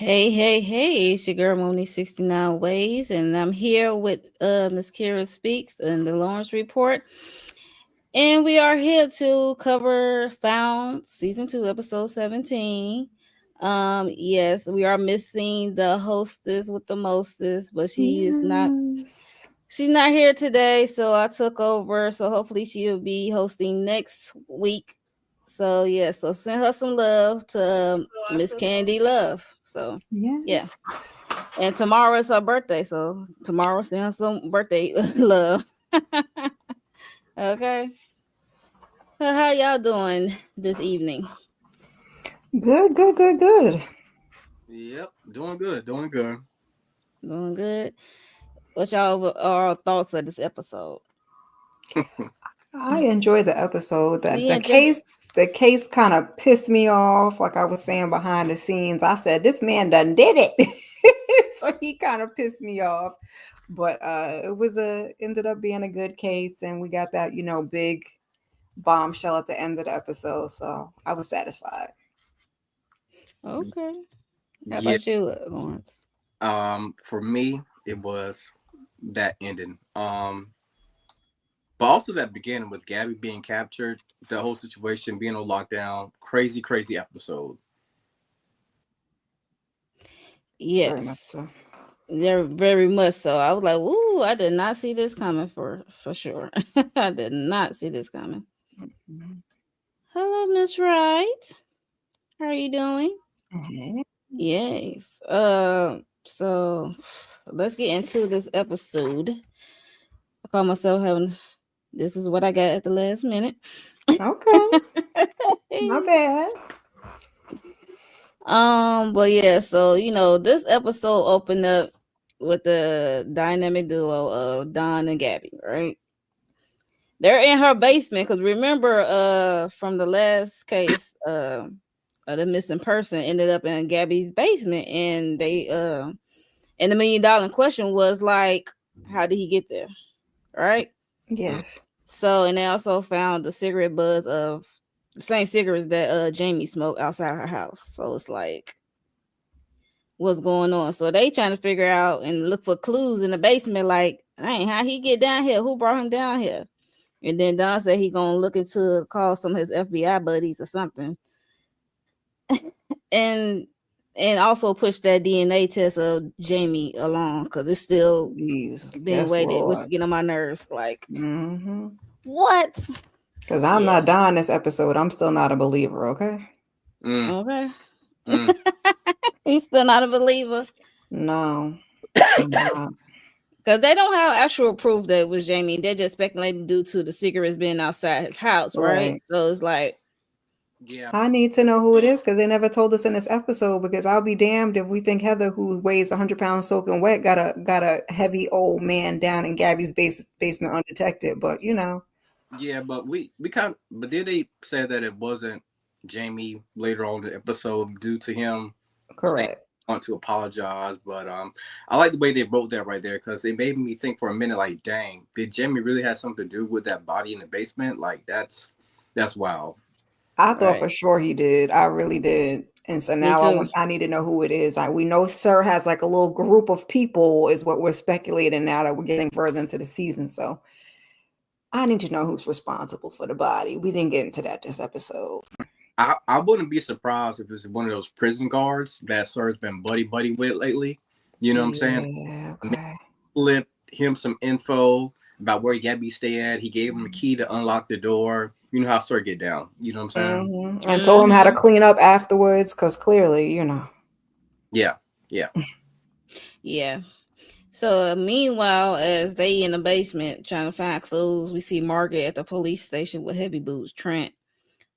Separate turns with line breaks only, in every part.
Hey, it's your girl Moni 69 Ways, and I'm here with Miss Kira Speaks and the Lawrence Report. And we are here to cover Found Season 2, Episode 17. Yes, we are missing the hostess with the mostest, but
Yes.
she's not here today, so I took over. So hopefully she'll be hosting next week. So yeah, so send her some love to Miss Candy Love. So yeah.
Yes.
And tomorrow is her birthday, so tomorrow send her some birthday love. Okay. So how y'all doing this evening?
Good.
Yep, doing good, doing good.
Doing good. What y'all are thoughts of this episode?
I enjoyed the episode.
Do
That
you
the
enjoy?
case kind of pissed me off. Like I was saying behind the scenes, I said this man done did it. So he kind of pissed me off. But it was a ended up being a good case, and we got that big bombshell at the end of the episode. So I was satisfied.
Okay. How
Yeah,
about you, Lawrence?
for me, it was that ending. But also that beginning with Gabby being captured, the whole situation being on lockdown, crazy episode.
Very much
Yes.
so.
They're very much so. I was like, "Ooh, I did not see this coming for sure. I did not see this coming."
Mhm.
Hello, Miss Wright. How are you doing?
Mhm.
Yes. So let's get into this episode. I call myself having this is what I got at the last minute.
Okay, not bad.
But yeah, so this episode opened up with the dynamic duo of Don and Gabby, right? They're in her basement because remember, from the last case, the missing person ended up in Gabby's basement, and and the $1 million question was like, how did he get there, right?
Mm.
Yes.
So, and they also found the cigarette butts of the same cigarettes that Jamie smoked outside her house. So it's like, what's going on? So they trying to figure out and look for clues in the basement, like, dang, how he get down here? Who brought him down here? And then Don said he gonna look into call some of his FBI buddies or something, and also push that DNA test of Jamie along because it's still
Jeez.
being
Yes,
waited, which is
Lord.
getting on my nerves. Like,
Mm-hmm.
what?
Because I'm not
Yes.
dying this episode. I'm still not a believer, okay?
Mm,
Okay.
mm.
You still not a believer
No, I'm not.
because they don't have actual proof that it was Jamie. They're just speculating due to the cigarettes being outside his house, right?
Right.
So it's like,
Yeah,
I need to know who it is because they never told us in this episode. Because I'll be damned if we think Heather, who weighs 100 pounds soaking wet, got a heavy old man down in Gabby's basement undetected. But
yeah, but we kind of, but then they said that it wasn't Jamie later on in the episode due to him saying
correct.
want to apologize. But I like the way they wrote that right there because it made me think for a minute, like, dang, did Jamie really have something to do with that body in the basement? Like that's wild.
I thought
right.
for sure he did. I really did. And so
Me
now
too.
I need to know who it is. Like we know Sir has like a little group of people is what we're speculating now that we're getting further into the season. So I need to know who's responsible for the body. We didn't get into that this episode.
I wouldn't be surprised if it was one of those prison guards that Sir's been buddy with lately. You know what I'm saying?
Yeah, okay.
Flipped him some info about where Gabby stay at. He gave him a key to unlock the door. You know how Sir get down. You know what I'm saying?
And told him how to
Hmm.
clean up afterwards because clearly.
Yeah, yeah.
Yeah. So meanwhile, as they in the basement trying to find clues, we see Margaret at the police station with Heavy Boots Trent,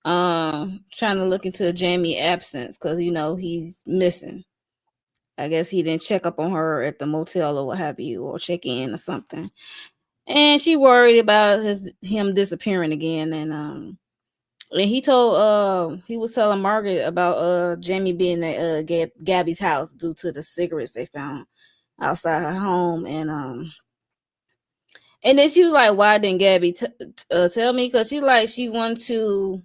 trying to look into Jamie absence because he's missing. I guess he didn't check up on her at the motel or what have you, or check in or something. And she worried about him disappearing again. And he was telling Margaret about Jamie being at Gabby's house due to the cigarettes they found outside her home. And then she was like, "Why didn't Gabby tell me?" Because she wanted to,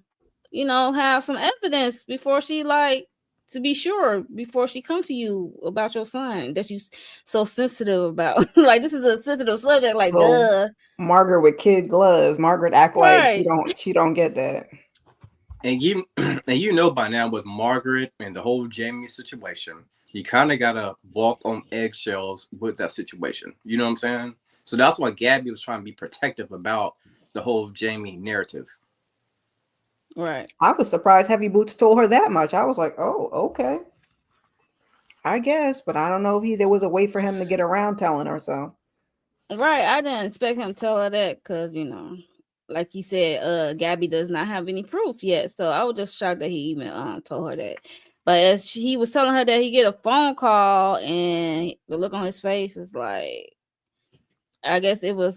have some evidence before she like to be sure before she come to you about your son that you so sensitive about. Like this is a sensitive subject. Like,
So
duh,
Margaret with kid gloves. Margaret act like
right,
she don't get that.
And you and you know by now with Margaret and the whole Jamie situation, you kind of gotta walk on eggshells with that situation. You know what I'm saying? So that's why Gabby was trying to be protective about the whole Jamie narrative.
right.
I was surprised Heavy Boots told her that much. I was like, oh, okay. I guess, but I don't know if there was a way for him to get around telling her so.
Right, I didn't expect him to tell her that because like he said, Gabby does not have any proof yet. So I was just shocked that he even told her that. But as he was telling her that he get a phone call and the look on his face is like, I guess it was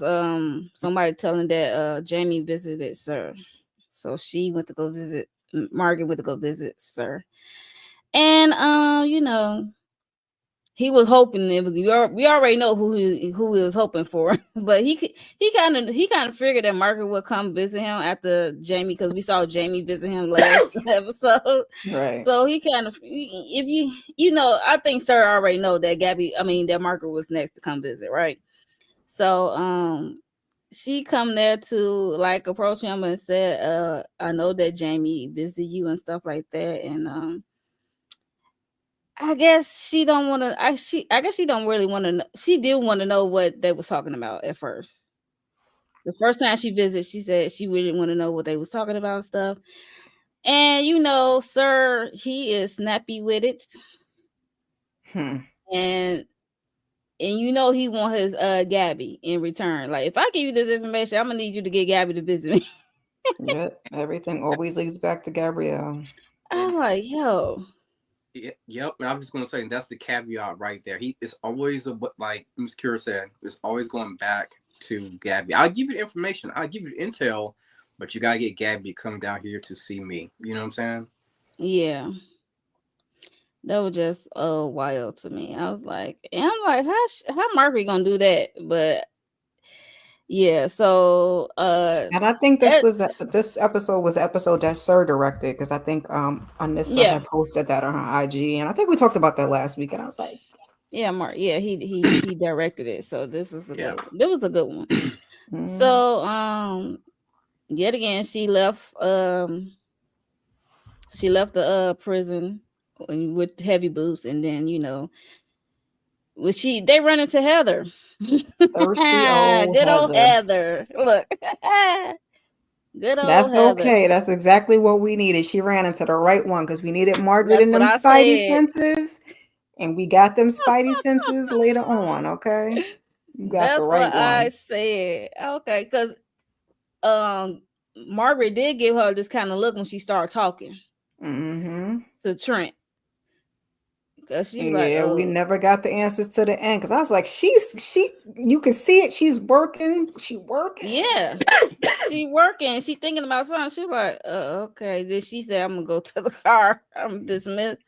somebody telling that Jamie visited Sir, so she went to go visit. Margaret went to go visit Sir, and he was hoping it was. We already know who he was hoping for, but he kind of figured that Margaret would come visit him after Jamie because we saw Jamie visit him last episode.
Right.
So he kind of, if I think Sir already know that that Margaret was next to come visit, right? So she come there to like approach him and said, I know that Jamie visited you and stuff like that, and I guess she don't want to. I guess she don't really want to. She did want to know what they was talking about at first. The first time she visited, she said she really want to know what they was talking about and stuff. And Sir, he is snappy with it,
Hmm.
and he want his Gabby in return. Like if I give you this information, I'm gonna need you to get Gabby to visit me.
Yep. Everything always leads back to Gabrielle.
And
I'm like, yo,
yep, and I'm just gonna say that's the caveat right there. He is always like Ms. Kira said, it's always going back to Gabby. I'll give you the information, I'll give you the intel, but you gotta get Gabby to come down here to see me. You know what I'm saying?
yeah. That was just wild to me. I was like, and I'm like, how Margaret gonna do that? But yeah, so
And I think
that
this episode was the episode that Sir directed because I think Anissa
yeah,
had posted that on her IG, and I think we talked about that last week, and I was like,
Mark, yeah, he directed it. So this was a
Yeah.
good one. This was a good one.
mm,
So yet again she left the prison with heavy boots, and then they run into Heather.
thirsty old
Good old
Heather.
Heather. Look. Good old
That's
Heather.
okay. That's exactly what we needed. She ran into the right one because we needed Margaret
That's
and
what
them
I
Spidey
said.
senses, and we got them Spidey senses later on. Okay, you got the
That's what
right
I
one.
said. Okay, because um Margaret did give her this kind of look when she started talking
Mm-hmm.
to Trent. Because she was like,
Yeah, we never got the answers to the end because I was like, she. You can see it. She's working. She working.
yeah. She working. She thinking about something. She was like, okay. Then she said, I'm gonna go to the car. I'm dismissed.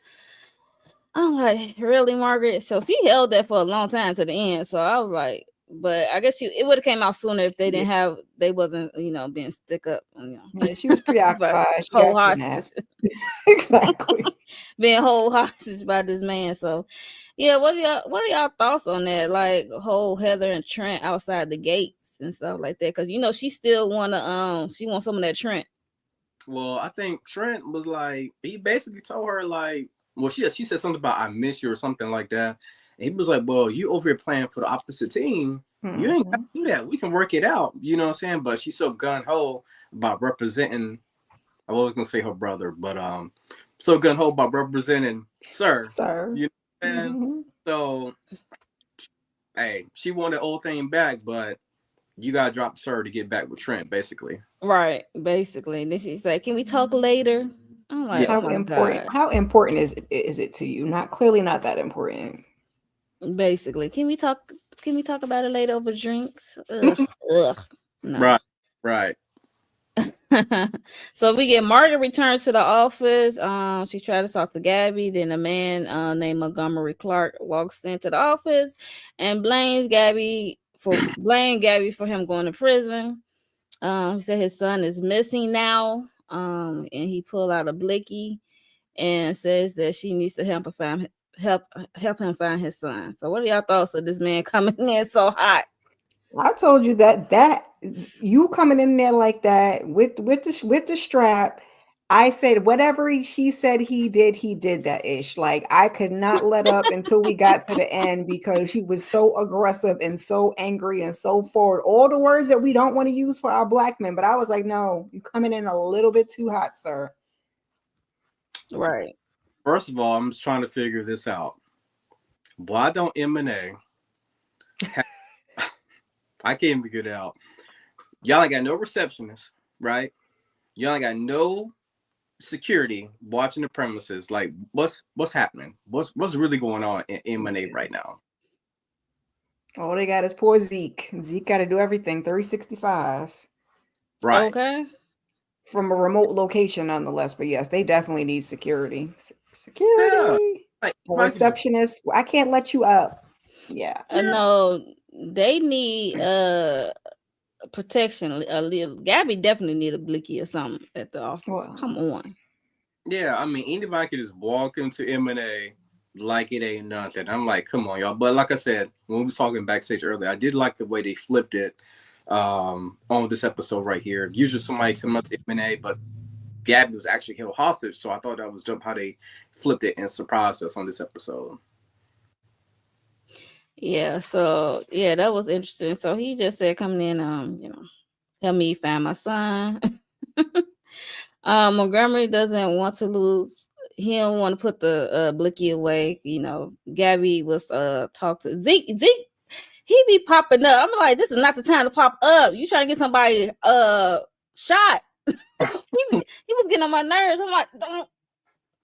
I'm like, really, Margaret? So she held that for a long time to the end. So I was like, but I guess it would have came out sooner if
Yeah,
they wasn't, being stick up,
yeah, she was
but
preoccupied. She
whole
got
hostage,
kidnapped. Exactly.
being whole hostage by this man. So yeah, what are y'all thoughts on that? Like whole Heather and Trent outside the gates and stuff like that? Because she still she wants some of that Trent.
Well, I think Trent was like, he basically told her like, well, she said something about I miss you or something like that. And he was like, well, you over here playing for the opposite team. You ain't got
Mm-hmm.
to do that. We can work it out. You know what I'm saying? But she's so gun ho about representing. I was gonna say her brother, but so gun ho about representing Sir.
Sir.
You know what I'm saying?
Mm-hmm.
So hey, she wanted the old thing back, but you gotta drop Sir to get back with Trent, basically.
Right, basically. And then she's like, "Can we talk later?" I'm like,
Yeah.
"Oh my god."
How important is it to you? Not clearly not that important.
Basically, can we talk? Can we talk about it later over drinks? Ugh, ugh, no.
Right. Right.
So we get Margaret returned to the office. She tried to talk to Gabby. Then a man named Montgomery Clark walks into the office and blame Gabby for him going to prison. He said his son is missing now. And he pulled out a blicky and says that she needs to help him find his son. So what are y'all thoughts of this man coming in so hot?
I told you that you coming in there like that with the strap. I said whatever she said he did that ish. Like I could not let up until we got to the end because she was so aggressive and so angry and so forward. All the words that we don't want to use for our black men. But I was like, no, you coming in a little bit too hot, sir.
Right.
First of all, I'm just trying to figure this out. Why don't M&A have, I can't even figure it out. Y'all ain't got no receptionist, right? Y'all ain't got no security watching the premises. Like, what's happening? What's really going on in M&A right now?
All they got is poor Zeke. Zeke got to do everything 365
Right.
Okay.
from a remote location, nonetheless. But yes, they definitely need security.
Yeah.
Security.
Like,
A
I could just,
receptionist. I can't let you up. Yeah.
yeah.
No, they need protection a little. Gabby definitely need a blicky or something at the office.
Well,
Come on.
Yeah, I mean, anybody could just walk into M&A like it ain't nothing. I'm like, come on, y'all. But like I said, when we was talking backstage earlier, I did like the way they flipped it on this episode right here. Usually somebody come up to M&A, but Gabby was actually held hostage. So I thought that was dope how they flipped it and surprised us on this episode.
Yeah, so yeah, that was interesting. So he just said coming in, help me find my son. Montgomery doesn't want to lose. He don't want to put the blicky away. Gabby was talk to Zeke. Zeke, he be popping up. I'm like, this is not the time to pop up. You trying to get somebody shot. he was getting on my nerves. I'm like, don't,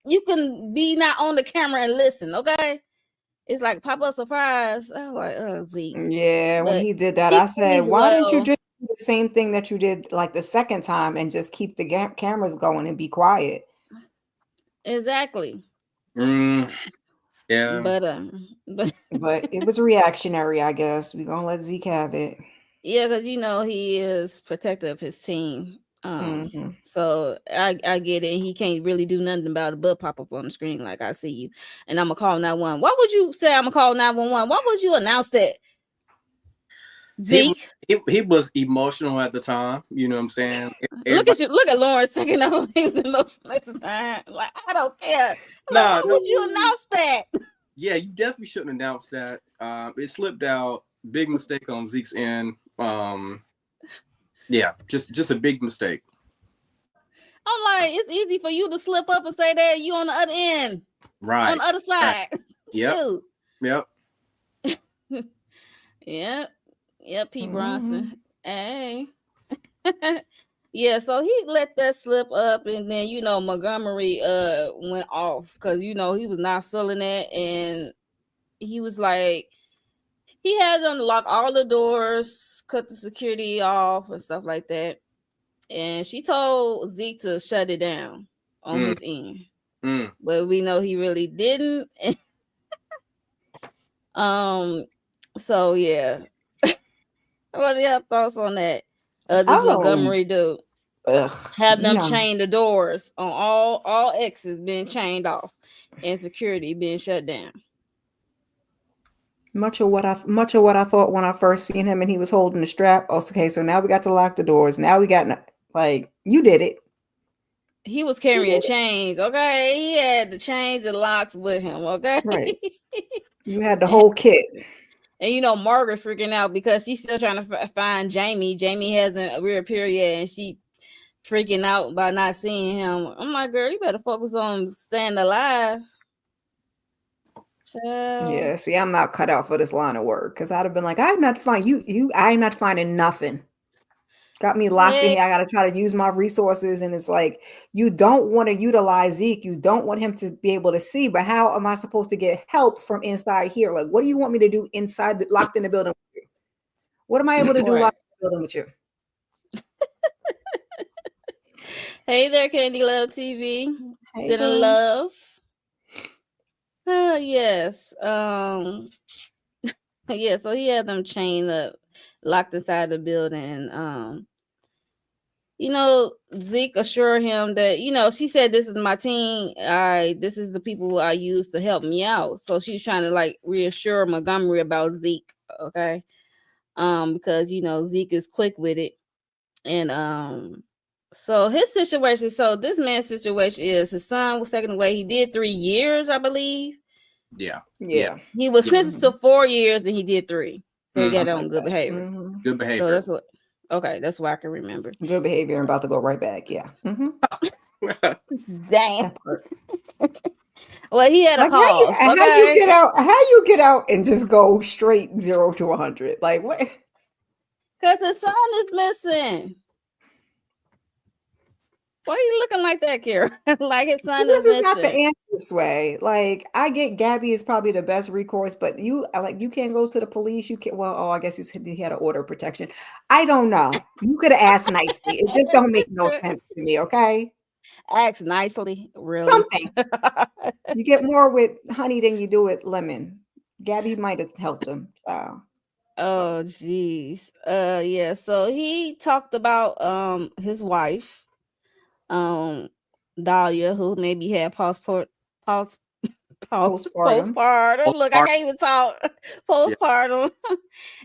you can be not on the camera and listen, okay? It's like pop up surprise. I was like, oh, Zeke.
yeah, when
But
he did that,
he
I said,
means
why don't you
well.
just do the same thing that you did like the second time and just keep the cameras going and be quiet?
Exactly.
Yeah.
But
But it was reactionary, I guess. We're going to let Zeke have it.
yeah, because he is protective of his team.
Mm-hmm.
So I get it. He can't really do nothing about it but pop up on the screen like I see you, and I'm gonna call 911. Why would you say I'm gonna call 911? Why would you announce that,
He,
Zeke?
he was emotional at the time. You know what I'm saying?
Look at
Everybody.
you. Look at Lawrence taking over. He was emotional at the time. Like I don't care. I'm like,
Nah,
why
no.
would you announce that?
Yeah, you definitely shouldn't announce that. It slipped out. Big mistake on Zeke's end. Yeah, just a big mistake.
I'm like, it's easy for you to slip up and say that you on the other end, on
Right.
the other
Right.
side.
Yep.
Shoot.
Yep.
Yep. Yep. P.
Mm-hmm.
Bronson. Hey. Yeah, so he let that slip up, and then Montgomery went off because he was not feeling it, and he was like he had them lock all the doors, cut the security off, and stuff like that. And she told Zeke to shut it down on
Mm,
his end,
mm.
but we know he really didn't. So yeah, what are your thoughts on that? This
I don't.
Montgomery dude.
Ugh,
Have
you
them
know,
chain the doors on all exits being chained off and security being shut down.
much of what I thought when I first seen him and he was holding the strap. Okay, so now we got to lock the doors. Now we got like you did it.
He was
You
carrying
did it.
chains, okay? He had the chains and locks with him, okay?
Right. You had the
and,
whole kit.
and Margaret freaking out because she's still trying to find Jamie. Jamie hasn't reappeared yet, and she freaking out by not seeing him. I'm like, girl, you better focus on staying alive. Child.
Yeah, see, I'm not cut out for this line of work because I'd have been like, I'm not fine. I'm not finding nothing. Got me locked in
Hey,
here. I got to try to use my resources. And it's like, you don't want to utilize Zeke. You don't want him to be able to see. But how am I supposed to get help from inside here? Like, what do you want me to do inside, locked in the building with you? What am I able to do
right.
locked in the building with you?
Hey there, Candy Love TV.
Hey,
Sending
boo.
love. Yes. Yeah, so he had them chained up, locked inside the building. Zeke assured him that, she said, "This is my team. This is the people I use to help me out." So she was trying to like reassure Montgomery about Zeke, okay? Because Zeke is quick with it, and so his situation. So this man's situation is his son was taken away. He did 3 years, I believe.
Yeah. Yeah.
Yeah.
He was
Yeah.
sentenced to 4 years, and he did 3. So he got
Mhm.
on good behavior.
Good
So
behavior.
that's what. Okay, that's what I can remember.
Good behavior and about to go right back. Yeah.
Damn.
That part.
Well, he had a
Like
cause.
how you
Okay.
get out? How you get out and just go straight 0 to 100? Like what?
Because the son is missing. Why are you looking like that, Kara? Like his son
This
is
is not the
missing.
answer, Sway. Like I get Gabby is probably the best recourse, but you can't go to the police. You can't. Well, oh, I guess he had an order of protection. I don't know. You could have asked nicely. It just don't make no sense to me. Okay,
Ask nicely, really.
something. You get more with honey than you do with lemon. Gabby might have helped him.
Oh, jeez. Yeah. So he talked about his wife, um, Dahlia, who maybe had post
Postpartum
postpartum. Look, I
Postpartum.
can't even talk.
Yeah.
Postpartum,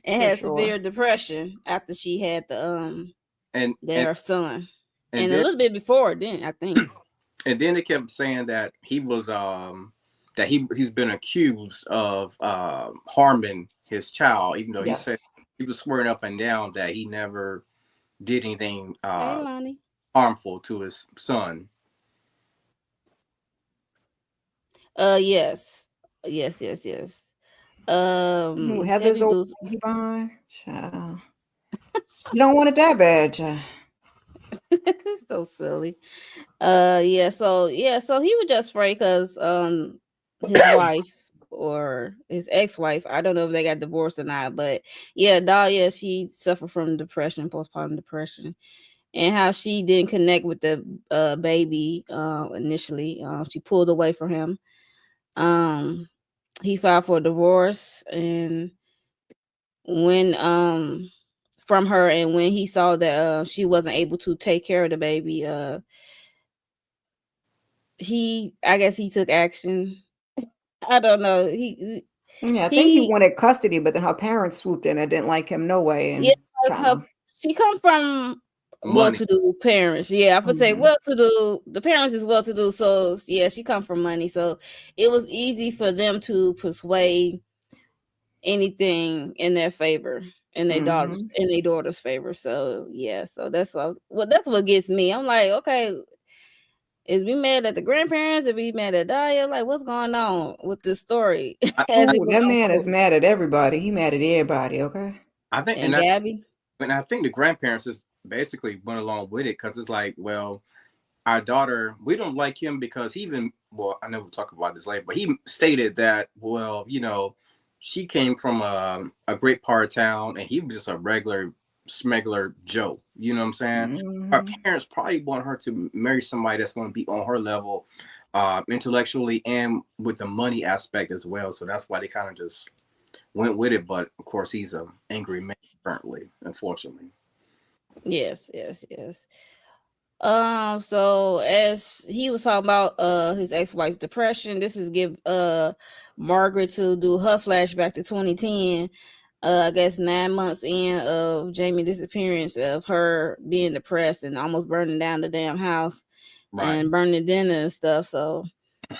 and
for
had
sure.
severe depression after she had
And and
their son,
and
and a
then
little bit before then, I think.
and then they kept saying that he was that he's been accused of harming his child, even though he said
Yes.
he was swearing up and down that he never did anything
Hey, Lonnie.
harmful to his son.
Yes, yes.
Ooh,
Heavy
Heather's old
boots.
lady behind. Child. You don't want it that bad, child.
So silly. So he was just afraid because his wife or his ex-wife, I don't know if they got divorced or not, but yeah, Dahlia, she suffered from depression, postpartum depression, and how she didn't connect with the baby initially. She pulled away from him. Um, he filed for divorce, and when from her, and when he saw that she wasn't able to take care of the baby, I guess he took action. I don't know.
Yeah, I think he
He
wanted custody, but then her parents swooped in and didn't like him no way
yeah,
and kind
her
of.
she come from
Money.
well-to-do parents. Yeah, I would say
Mhm.
well-to-do. The parents is well-to-do, so yeah, she come from money. So it was easy for them to persuade anything in their favor,
Mhm.
in their daughter's favor. So yeah, so that's what gets me. I'm like, okay, is we mad at the grandparents? Is we mad at Daya? Like, what's going on with this story
I,
as
I,
it
Oh,
was
that man is
unfolding?
mad at everybody. He mad at everybody. Okay.
I think,
And Gabby,
and I think the grandparents just basically went along with it because it's like, well, our daughter, we don't like him because he even, well, I know we'll talk about this later, but he stated that, well, she came from a great part of town and he was just a regular smuggler Joe. You know what I'm saying? Her
Mhm.
parents probably want her to marry somebody that's going to be on her level intellectually and with the money aspect as well. So that's why they kind of just went with it. But of course, he's an angry man currently, unfortunately.
yes. So as he was talking about his ex-wife's depression, this is give Margaret to do her flashback to 2010. I guess 9 months in of Jamie disappearance, of her being depressed and almost burning down the damn house
Right.
and burning dinner and stuff. So,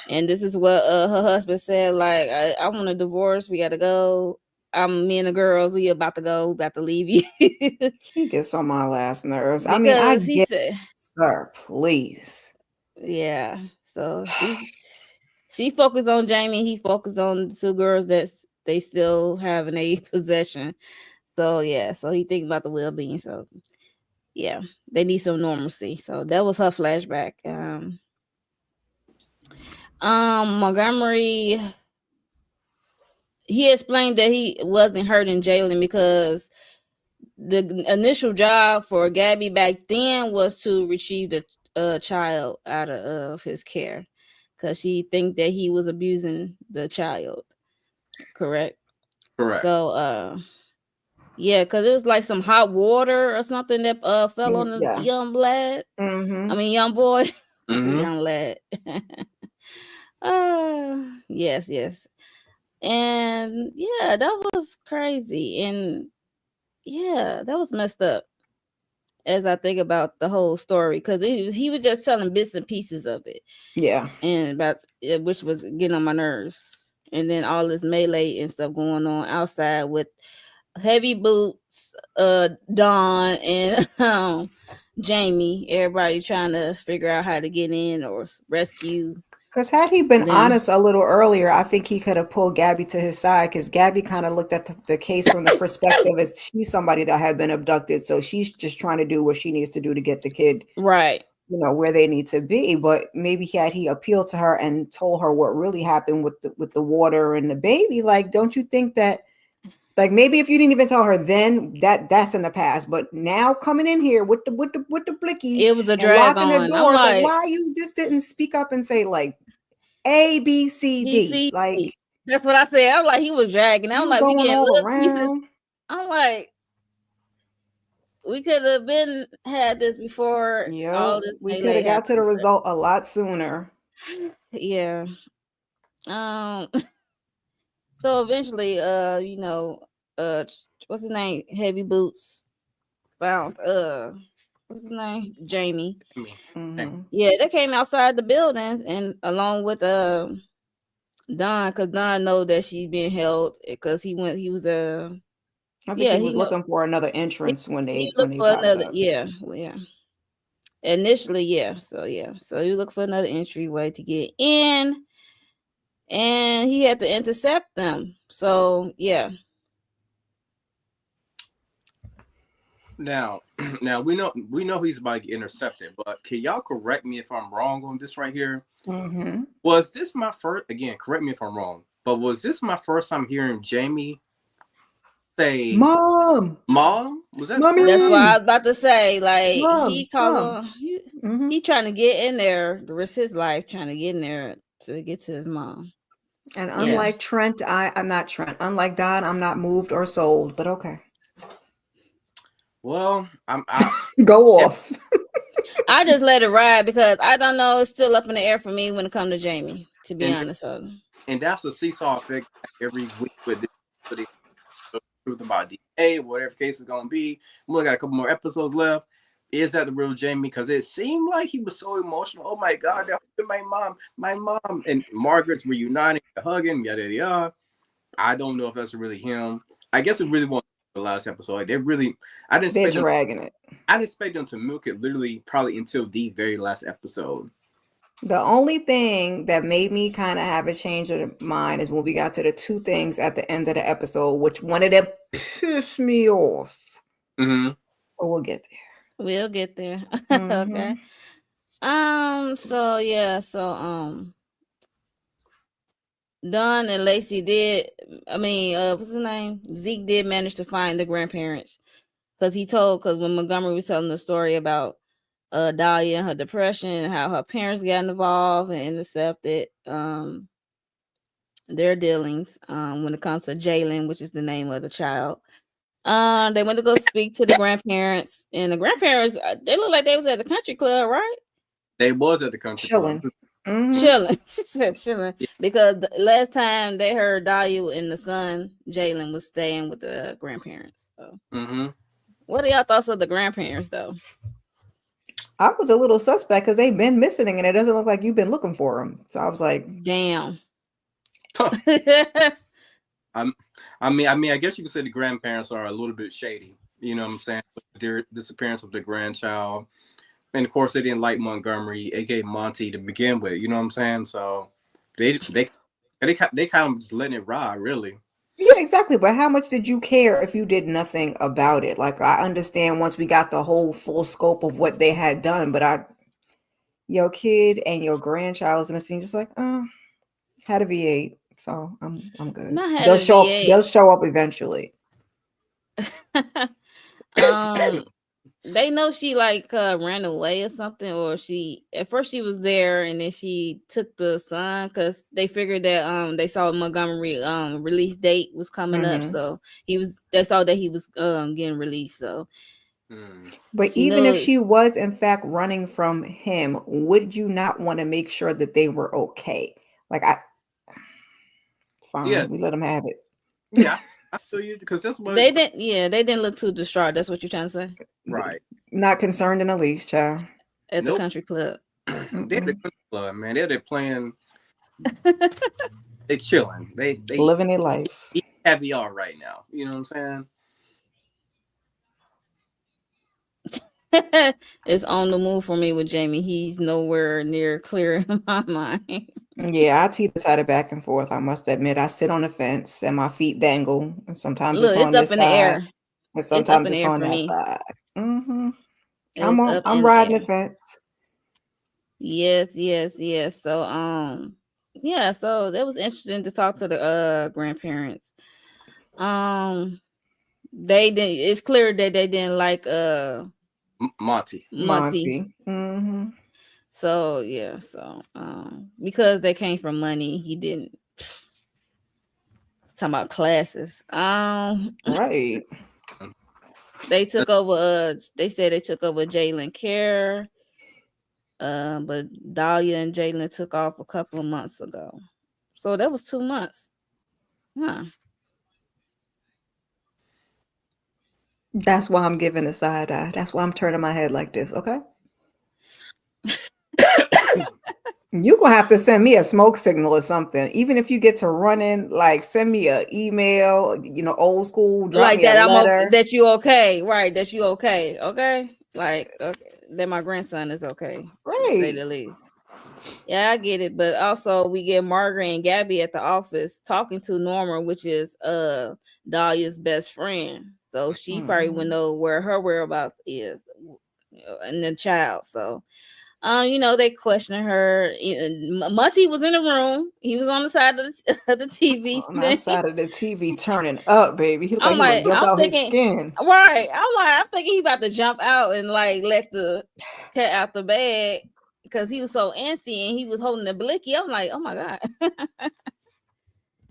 and this is what her husband said, like, I want a divorce. We gotta go. Me and the girls, we about to go, about to leave you.
He gets on my last nerves. I mean, I
Because he
get,
said,
sir, please.
yeah. So she focused on Jamie. He focused on the two girls that they still have in a possession. So yeah. So he thinking about the well being. So yeah, they need some normalcy. So that was her flashback. Montgomery, he explained that he wasn't hurting Jalen because the initial job for Gabby back then was to retrieve the child out of his care, because she think that he was abusing the child. Correct.
Correct.
So Yeah, because it was like some hot water or something that fell on the
Yeah.
young lad. I
Mm-hmm.
mean, young boy. I said
Mm-hmm.
young lad. Yes, yes. And yeah, that was crazy. And yeah, that was messed up as I think about the whole story because he was just telling bits and pieces of it
Yeah.
and about it, which was getting on my nerves. And then all this melee and stuff going on outside with heavy boots, Don and Jamie, everybody trying to figure out how to get in or rescue
Because had he been
them.
honest a little earlier, I think he could have pulled Gabby to his side. Because Gabby kind of looked at the case from the perspective as she's somebody that had been abducted, so she's just trying to do what she needs to do to get the kid,
Right.
where they need to be. But maybe had he appealed to her and told her what really happened with the water and the baby, like, don't you think that, like, maybe if you didn't even tell her then, that's in the past. But now coming in here with the blicky
It was a
and
drag
locking the
on. I'm
doors, like,
like,
why you just didn't speak up and say, like, A, B, C, D.
PC.
Like,
That's what I said. I'm like, he was dragging. I'm
you
like, we
going
getting
all
little pieces.
around.
I'm like, we could have been had this before all
Yep.
this
We could
melee
have got to the
happened.
result a lot sooner.
Yeah. Um. So eventually, what's his name? Heavy Boots found what's his name? Jamie.
Me.
Hmm.
Yeah, they came outside the buildings and along with Don, cause Don know that she's being held because he was
I think
yeah,
he
he
was
know
looking for another
he,
entrance when
he
they
looked for
popped
another
up.
yeah, well, yeah. Initially, yeah. So you look for another entryway to get in and he had to intercept them. So yeah.
Now, now we know he's about to get intercepted, but can y'all correct me if I'm wrong on this right here?
Hmm.
Was this my first? Again, correct me if I'm wrong, but was this my first time hearing Jamie say
Mom,
"mom"? Was that the first
That's
time?
what I was
mommy,
about to say. Like
mom,
he called
come.
on
Hmm.
he trying to get in there to risk his life, trying to get in there to get to his mom.
And
Yeah.
unlike Trent, I'm not Trent. Unlike Don, I'm not moved or sold. But okay,
Well, I
go
if
off.
I just let it ride because I don't know, it's still up in the air for me when it comes to Jamie, to be
and
honest. So
and that's the seesaw effect every week with this. With the truth about DA, whatever case is gonna be. We only got a couple more episodes left. Is that the real Jamie? Because it seemed like he was so emotional. Oh my God, they're my mom, and Margaret's reuniting, hugging, yada yada yada. I don't know if that's really him. I guess it really wasn't the last episode. Like, they really, I didn't
They're
expect them.
dragging it.
I didn't expect them to milk it literally probably until the very last episode.
The only thing that made me kind of have a change of mind is when we got to the two things at the end of the episode, which one of them pissed me off.
Mm-hmm.
But we'll get
we'll get there.
there.
Okay.
Hmm.
So yeah, so Don and Lacey did I mean, what's his name? Zeke did manage to find the grandparents. Because when Montgomery was telling the story about Dahlia and her depression and how her parents got involved and intercepted their dealings when it comes to Jalen, which is the name of the child. They went to go speak to the grandparents, and the grandparents they look like they was at the country club, right?
They was at the country club.
Chilling. Hmm.
Chilling. She said chilling
Yeah.
because the last time they heard Dahlia and the son Jalen was staying with the grandparents. So,
Mm-hmm.
what are y'all thoughts of the grandparents though?
I was a little suspect because they've been missing and it doesn't look like you've been looking for them. So I was like,
Damn.
I'm, I mean, I guess you could say the grandparents are a little bit shady. You know what I'm saying? With their disappearance of their grandchild, and of course they didn't like Montgomery, aka Monty, to begin with. You know what I'm saying? So they kind of just letting it ride, really.
yeah, exactly. But how much did you care if you did nothing about it? Like, I understand once we got the whole full scope of what they had done, but your kid and your grandchild is missing. Just like, had a V8, so I'm good.
Not had
They'll
a
show up.
V8.
They'll show up eventually.
um, they know she like ran away or something, or she at first she was there and then she took the son because they figured that they saw Montgomery release date was coming up,
Mm-hmm.
so they saw that he was getting released, so
But
she
even if she
knows.
was in fact running from him, would you not want to make sure that they were okay? Like,
Yeah,
fine, we let them have it.
yeah, I feel you because that's what.
They didn't look too distraught. That's what you're trying to say
Right.
Not concerned in the least, child.
at the
Nope.
country club.
They're the
Mm-mm.
country club, man. They're playing. They chilling. They
Living a life.
eat caviar right now. You know what I'm saying?
It's on the move for me with Jamie. He's nowhere near clear in my mind.
Yeah, I teeter-totter back and forth. I must admit, I sit on the fence and my feet dangle, and sometimes it's
Look, it's
on
up
this
in the
side,
air.
and
It's up
sometimes
in the
it's
air
on
for
that
me.
side. Hmm
It's up
I'm
in the
riding the
air.
fence.
Yes, yes, yes. So yeah, so that was interesting to talk to the grandparents. Um they didn't it's clear that they didn't like
Monty.
Monty.
Monty. Hmm
So yeah, so because they came from money, he didn't talking about classes.
Right.
They took over they said they took over Jalen Care. But Dahlia and Jalen took off a couple of months ago. So that was 2 months. Huh.
That's why I'm giving a side eye. That's why I'm turning my head like this. Okay. You're gonna have to send me a smoke signal or something. Even if you get to running, like send me an email, old school, drop
Like
me a
that I'm okay,
letter.
that you okay. Right, that you okay. Okay? Like okay, that my grandson is okay, to say
Right.
the least. Yeah, I get it. But also we get Margaret and Gabby at the office talking to Norma, which is Dahlia's best friend. So she probably would
Mhm.
know where her whereabouts is, and the child. So they questioning her. Munchie was in the room. He was on the side of of the TV
On that
thing.
side of the TV turning up, baby. He looked like
I'm
he would
like,
jump
I'm
out his
thinking,
skin.
right. I'm thinking he about to jump out and like let the cat out the bag because he was so antsy and he was holding the blicky. I'm like, oh my god,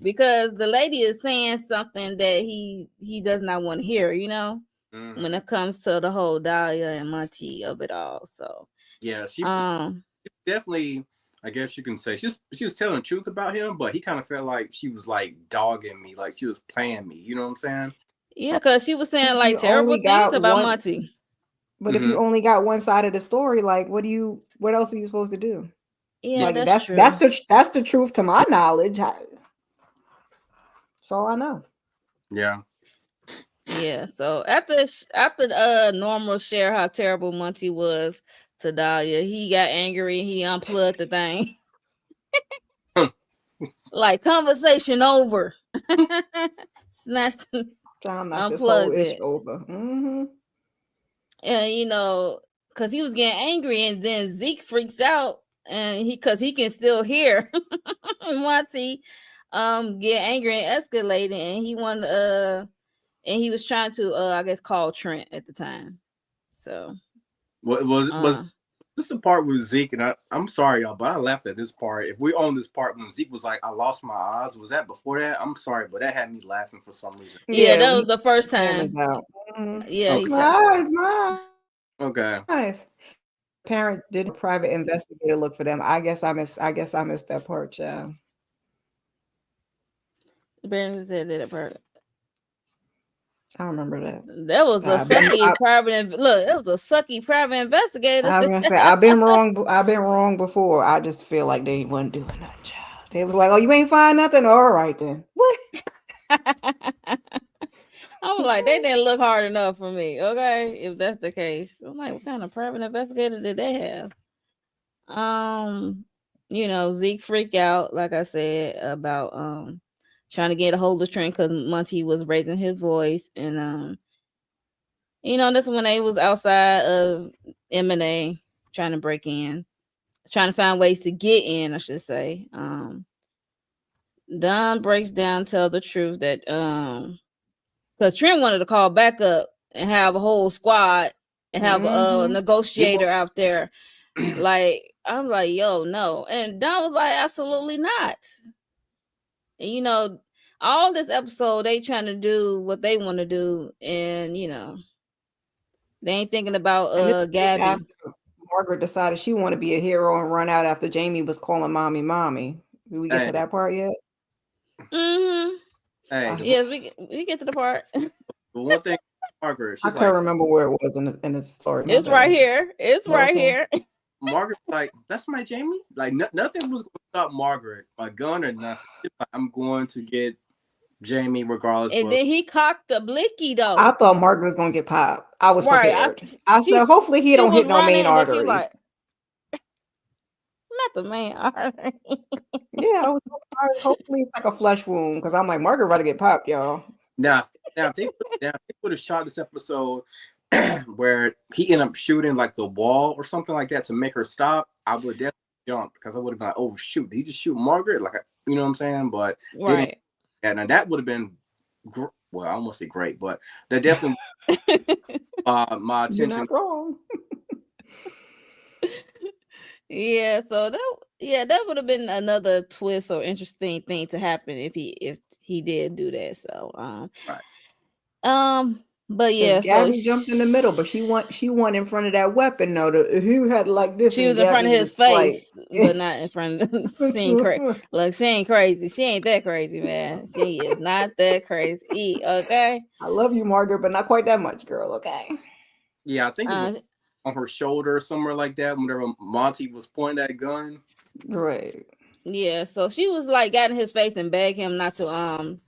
because the lady is saying something that he does not want to hear. When
Mm-hmm.
it comes to the whole Dahlia and Munchie of it all. So,
Yeah, she was
um,
definitely. I guess you can say she was telling the truth about him, but he kind of felt like she was like dogging me, like she was playing me. You know what I'm saying?
yeah, because she was saying
If
like
you
terrible
only
things
got
about
one,
Munchie.
but if
Mm-hmm.
you only got one side of the story, like what else are you supposed to do?
Yeah,
Like
that's
that's
true.
the truth to my knowledge. That's all I know.
Yeah.
Yeah. So after Normal share how terrible Monty was to Dahlia, he got angry and he unplugged the thing. Like conversation over. Snatched,
Trying to knock this whole
unplugged
issue
it,
over. Hmm
and because he was getting angry, and then Zeke freaks out, and he can still hear Monty get angry and escalating, and he wanted and he was trying to I guess call Trent at the time. So
What was
uh
this the part with Zeke? And I'm sorry, y'all, but I laughed at this part. If we own this part when Zeke was like, "I lost my eyes," was that before that? I'm sorry, but that had me laughing for some reason.
yeah,
Yeah,
that
when
was
he
the first
cameras
time.
out. Hmm
Yeah, he
Okay.
shot.
My
Okay.
eyes. Parent did a private investigator look for them. I guess I missed that part, child.
Barry said that part.
I remember that.
That was a
I've been
sucky private. Look, that was a sucky private investigator.
I was gonna say I've been wrong. I've been wrong before. I just feel like they wasn't doing nothing, child. They was like, "Oh, you ain't find nothing. All right then." What?
I'm like, they didn't look hard enough for me. Okay, if that's the case, I'm like, what kind of private investigator did they have? Um, Zeke freaked out, like I said, about trying to get a hold of Trent because Monty was raising his voice, and that's when they was outside of M&A trying to break in, trying to find ways to get in, I should say. Don breaks down, tell the truth that because Trent wanted to call backup and have a whole squad and have a
Mm-hmm.
negotiator out there. Like, I'm like, yo, no. And Don was like, absolutely not. And, all this episode, they trying to do what they want to do. And, they ain't thinking about
And this is
Gabby.
after Margaret decided she wanted to be a hero and run out after Jamie was calling mommy, mommy. Did we get to
Hey,
that part yet?
Mm-hmm.
hey,
I,
Yes, we get to the part.
the one thing, Margaret,
I
she's
can't
like,
remember where it was in the story. My
It's right
bad.
here. It's right
Okay.
here.
Margaret, like, that's my Jamie. Like, nothing was going to stop Margaret, a gun or nothing. She's like, I'm going to get Jamie regardless.
And
But
then he cocked the blicky
I
though.
thought Margaret was gonna get popped. I was
Right.
prepared. I said, hopefully he
She
don't
was
hit no main
running, and then she was
artery.
like, not the main artery.
Yeah, hopefully it's like a flesh wound because I'm like Margaret about to get popped, y'all.
now, if they would have shot this episode where he ended up shooting like the wall or something like that to make her stop, I would definitely jump because I would have been like, oh shoot, did he just shoot Margaret? Like, you know what I'm saying? But didn't.
Right.
Yeah, now that would have been, well, I almost say great, but that definitely my
You're
attention.
not wrong.
Yeah, so that would have been another twist or interesting thing to happen if he did do that. So
Right.
but
Because
yeah, so
Gabby jumped in the middle, but she won in front of that weapon. No, who had like this,
she
and
was in front
Gabby
of his
was like,
face, but not in front of. She ain't crazy. Look, she ain't crazy. She ain't that crazy, man. She is not that crazy. Okay.
I love you, Margaret, but not quite that much, girl. Okay.
Yeah, I think it was on her shoulder or somewhere like that. Whenever Monty was pointing that gun.
Right.
Yeah, so she was like got in his face and begged him not to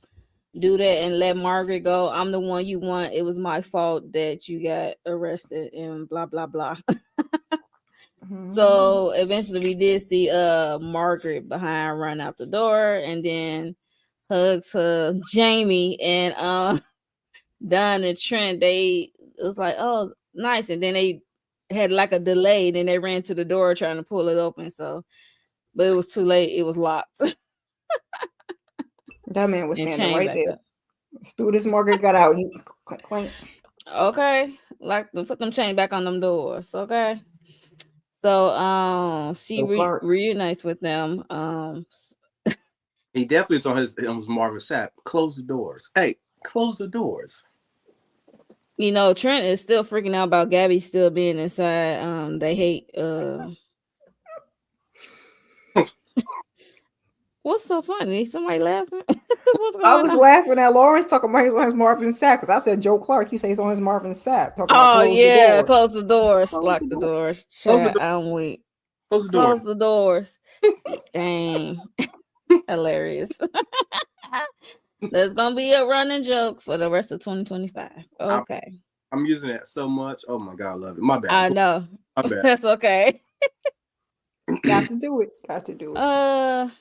do that and let Margaret go. I'm the one you want. It was my fault that you got arrested and blah blah blah.
Mm-hmm.
So eventually we did see Margaret behind run out the door and then hugs Jamie and Don and Trent. It was like, oh nice, and then they had like a delay, then they ran to the door trying to pull it open. So but it was too late, it was locked.
That man was
And
standing
chained
right
back
there.
up.
As soon as Margaret got out, he clink, clink.
Okay, like to put them chains back on them doors. Okay. So she
So Clark.
reunites with them.
He definitely was on his Marvin Sapp. Close the doors. Hey, close the doors.
Trent is still freaking out about Gabby still being inside. They hate what's so funny? Somebody laughing? What's
I
going
was
on?
laughing at Lawrence talking about he's on his Marvin Sapp because I said Joe Clark. He says he's on his Marvin Sapp talking about
Oh
close the
yeah,
door.
close the doors,
Close
lock
the
the
door.
doors.
Close the
Chat,
door.
I'm weak.
Close the door.
Close the doors. Dang. Hilarious. That's gonna be a running joke for the rest of 2025. Okay.
I'm using it so much. Oh my god, I love it. My bad.
I know.
My bad.
That's okay.
Got to do it. Got to do it.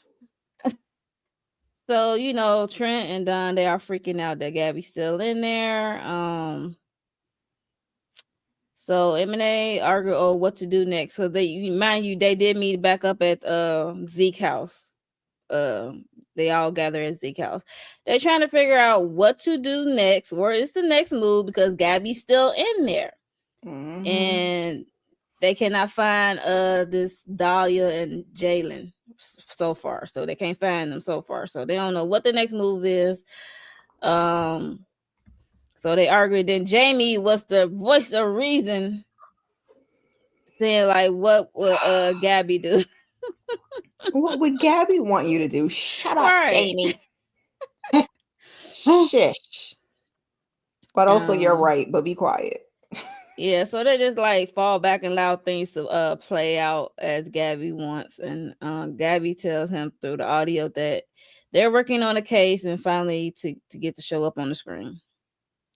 So Trent and Don, they are freaking out that Gabby's still in there. So M&A argue what to do next. So they did meet back up at Zeke house. They all gather at Zeke house. They're trying to figure out what to do next. Where is the next move because Gabby's still in there.
Mm-hmm.
And they cannot find this Dahlia and Jalen so far. So they can't find them so far. So they don't know what the next move is. So they argued. Then Jamie was the voice of reason, saying like, "What would Gabby do?"
What would Gabby want you to do? Shut up,
Right.
Jamie. Shish. But also, you're right. But be quiet.
Yeah, so they just like fall back and allow things to play out as Gabby wants, and Gabby tells him through the audio that they're working on a case and finally to get to show up on the screen.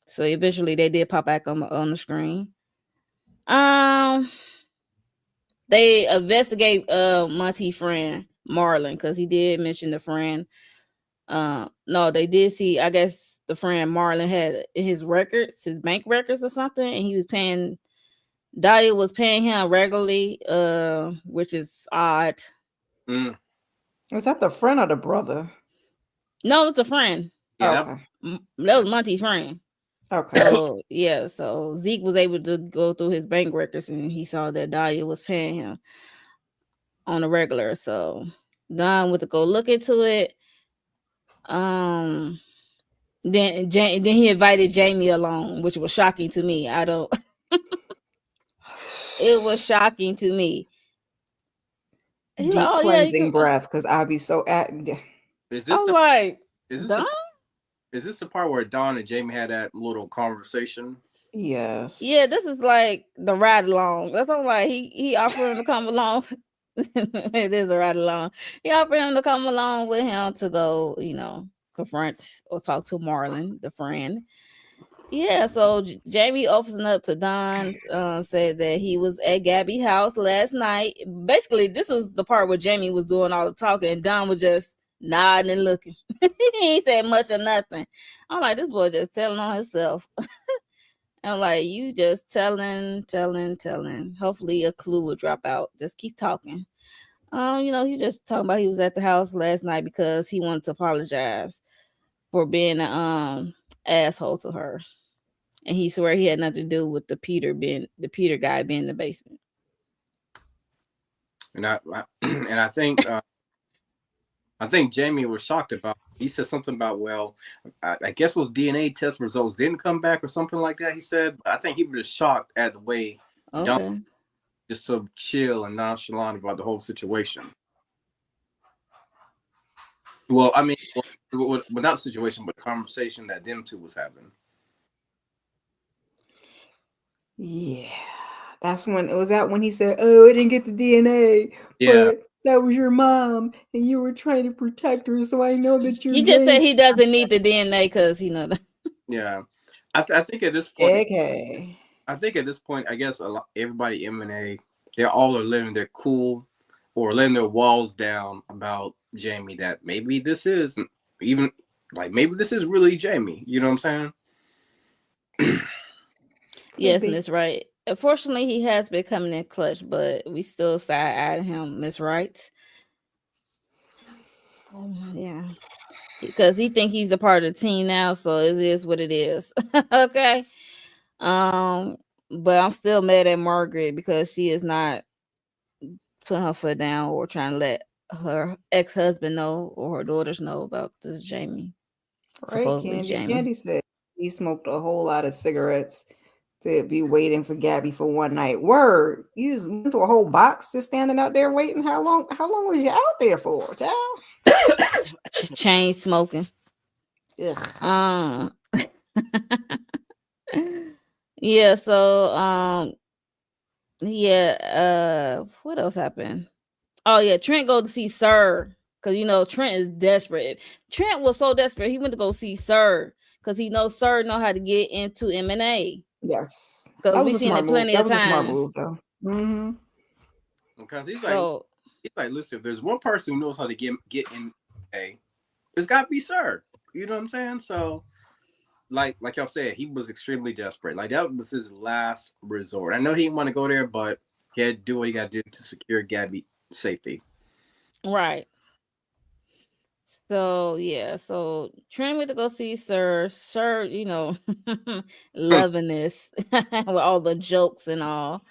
So eventually they did pop back on the screen. They investigate Monty friend Marlon because he did mention the friend. No, they did see. I guess the friend Marlon had his records, his bank records or something, and he was paying. Dahlia was paying him regularly, which is odd.
Mm.
Was that the friend or the brother?
No, it's a friend.
Yeah,
Okay.
That was Monty's friend.
Okay.
So yeah, so Zeke was able to go through his bank records and he saw that Dahlia was paying him on a regular. So Don went to go look into it. Um, then he invited Jamie along, which was shocking to me. I don't. It was shocking to me. He like,
Deep
oh yeah, you
cleansing
can.
breath, because I'll be so at.
Is
I
this
was
the
like,
is this
Don.
the is this the part where Don and Jamie had that little conversation?
Yeah,
Yes.
this is like the ride along. That's what I'm like. He offered him to come along. It is a ride along. He offered him to come along with him to go, confront or talk to Marlon, the friend. Yeah, so Jamie opens up to Don, said that he was at Gabby's house last night. Basically, this is the part where Jamie was doing all the talking, and Don was just nodding and looking. He ain't said much or nothing. I'm like, this boy just telling on himself. I'm like, you just telling. Hopefully, a clue will drop out. Just keep talking. He just talking about he was at the house last night because he wanted to apologize for being an asshole to her, and he swear he had nothing to do with the Peter guy being in the basement.
And and I think Jamie was shocked about. He said something about, well, I guess those DNA test results didn't come back or something like that. He said, but I think he was just shocked at the way Don
Okay.
just so chill and nonchalant about the whole situation. Well, I mean, well, not the situation, but the conversation that them two was having.
Yeah. That's when it was that when he said, "Oh, I didn't get the DNA,
Yeah,
but that was your mom, and you were trying to protect her, so I know that you're
He just said
late."
he doesn't need the DNA because
yeah. I think at this point,
Okay.
I guess everybody M&A, they're all are letting their cool or letting their walls down about Jamie. That maybe this is even like maybe this is really Jamie. You know what I'm saying?
Could
Yes,
be.
Miss Wright. Unfortunately, he has been coming in clutch, but we still side eyed him, Miss Wright. Yeah, because he think he's a part of the team now, so it is what it is. Okay. Um, but I'm still mad at Margaret because she is not putting her foot down or trying to let her ex husband know or her daughters know about this Jamie,
Right,
supposedly
Candy.
Jamie.
Candy said he smoked a whole lot of cigarettes to be waiting for Gabby for one night. Word. You just went through a whole box just standing out there waiting. How long? How long was you out there for, child?
Chain smoking.
Ugh.
Um, yeah. So, yeah. What else happened? Oh yeah, Trent go to see Sir because Trent is desperate. Trent was so desperate he went to go see Sir because he knows Sir know how to get into M&A
Yes.
because
That
we
was a
seen
smart
it
move.
plenty
That
of
was a smart
times.
move, though. Mm-hmm.
Because
So
he's like, listen, if there's one person who knows how to get in, it's got to be Sir. You know what I'm saying? So like y'all said, he was extremely desperate. Like that was his last resort. I know he didn't want to go there, but he had to do what he got to do to secure Gabby safety.
right. So yeah, so Trent went to go see Sir. Sir, loving this with all the jokes and all.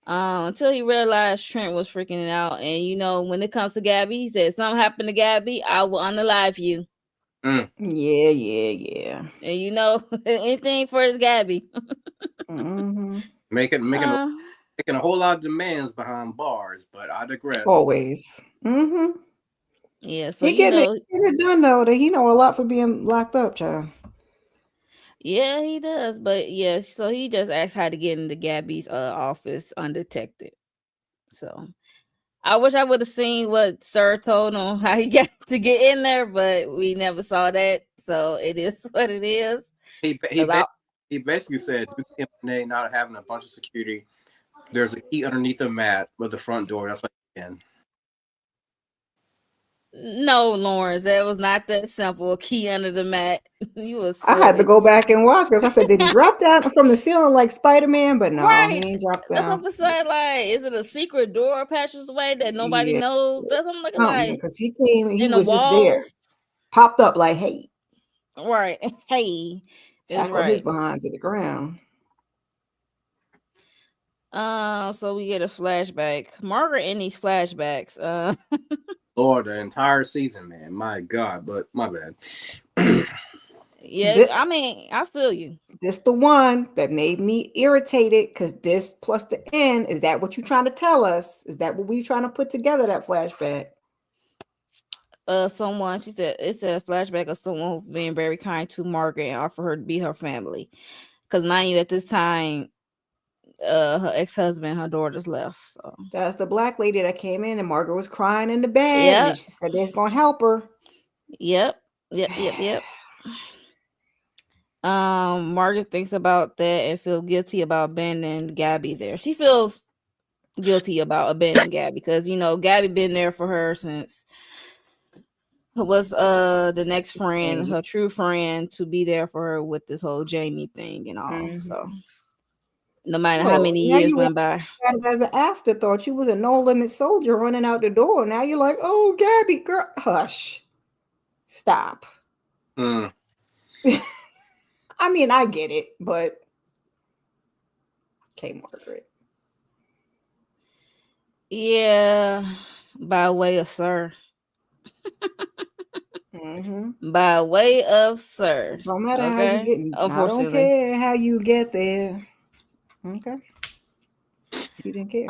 Until he realized Trent was freaking out. And when it comes to Gabby, he said, something happened to Gabby, I will unalive you.
Mm.
Yeah, yeah, yeah.
And anything for his Gabby.
Mm-hmm.
Making making
uh
making a whole lot of demands behind bars, but I digress.
Always. Mm-hmm.
yeah, so
He get it done though. That he know a lot for being locked up, child.
yeah, he does. But yeah, so he just asked how to get into Gabby's office undetected. So I wish I would have seen what Sir told him how he got to get in there, but we never saw that. So it is what it is.
He he
Cause
ba-
I
he basically said, due to M&A not having a bunch of security, there's a key underneath the mat with the front door. That's like in.
no, Lawrence, that was not that simple. A key under the mat. You was
I had to
silly.
go back and watch because I said, did he drop down from the ceiling like Spider Man? But no, he
Right.
ain't dropped
That's what
down.
I'm saying. Like, is it a secret door passageway that nobody
Yeah,
knows? That's what I'm looking
something
like.
because he came, he
In the
was just there,
walls.
popped up like, hey,
Right. Hey. It's
Tackle his
right.
behind to the ground.
So we get a flashback. Margaret in these flashbacks.
Lord, the entire season, man. My God, but my bad.
Yeah,
This,
I mean, I feel you.
this the one that made me irritated because this plus the end, is that what you trying to tell us? Is that what we trying to put together, that flashback?
Someone, she said, it's a flashback of someone being very kind to Margaret and offered her to be her family. Because mind you, at this time, her ex-husband, her daughter just left. So
That's the black lady that came in and Margaret was crying in the bed and
yep,
she said it's gonna help her.
yep, yep. Margaret thinks about that and feel guilty about abandoning Gabby there. She feels guilty about abandoning Gabby because Gabby been there for her since was the next friend,
Jamie.
her true friend, to be there for her with this whole Jamie thing and all. So
Mm-hmm.
no matter how
Oh,
many
now
years
you want
went by.
at it as an afterthought. You was a no limit soldier running out the door. Now you're like, oh, Gabby, girl, hush, stop.
Mm.
I mean, I get it, but okay, Margaret.
Yeah, by way of sir.
Mm-hmm.
By way of sir.
Don't matter how you
Okay.
get. I don't
Unfortunately.
care how you get there. Okay, you didn't care.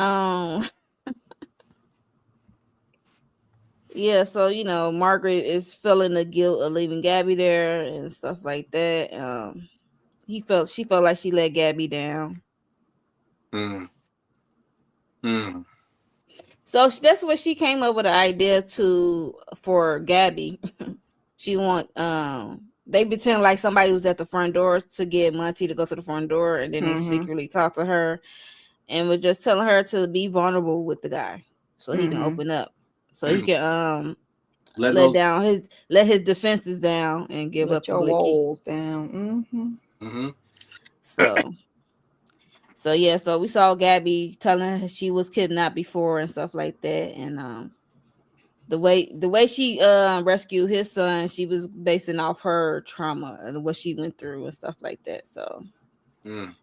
Yeah, so Margaret is feeling the guilt of leaving Gabby there and stuff like that. She felt like she let Gabby down.
Mm. Mm.
So that's what she came up with the idea for Gabby. She want they pretend like somebody was at the front door to get Monty to go to the front door, and then they
Mm-hmm.
secretly talk to her and was just telling her to be vulnerable with the guy so he can
Mm-hmm.
open up, so he can
Let
let
those.
down his defenses down and give up
Let
the
your
blicky.
walls down. Mm-hmm.
Mm-hmm.
So yeah, so we saw Gabby telling her she was kidnapped before and stuff like that, and the way she rescued his son, she was basing off her trauma and what she went through and stuff like that. So,
Mm.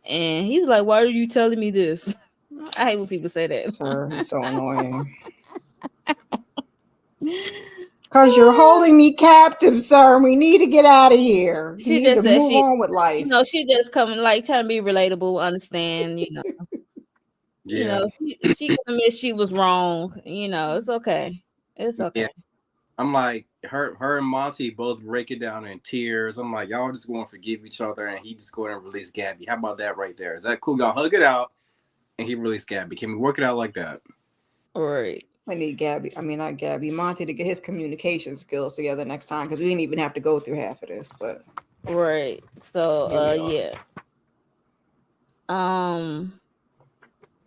and he was like, "Why are you telling me this?" I hate when people say that.
Sir, he's so annoying. Because you're holding me captive, sir. We need to get out of here. We
She
need to
just said
move on with life.
she just coming like trying to be relatable, understand,
Yeah.
she can admit she was wrong. It's okay. It's
Yeah.
okay.
I'm like her and Monty both break it down in tears. I'm like, y'all just going to forgive each other, and he just going to release Gabby. How about that right there? Is that cool? Y'all hug it out, and he released Gabby. Can we work it out like that?
All right.
I need Gabby. I mean, not Gabby. Monty to get his communication skills together next time because we didn't even have to go through half of this. But
Right. So,
here we are.
yeah.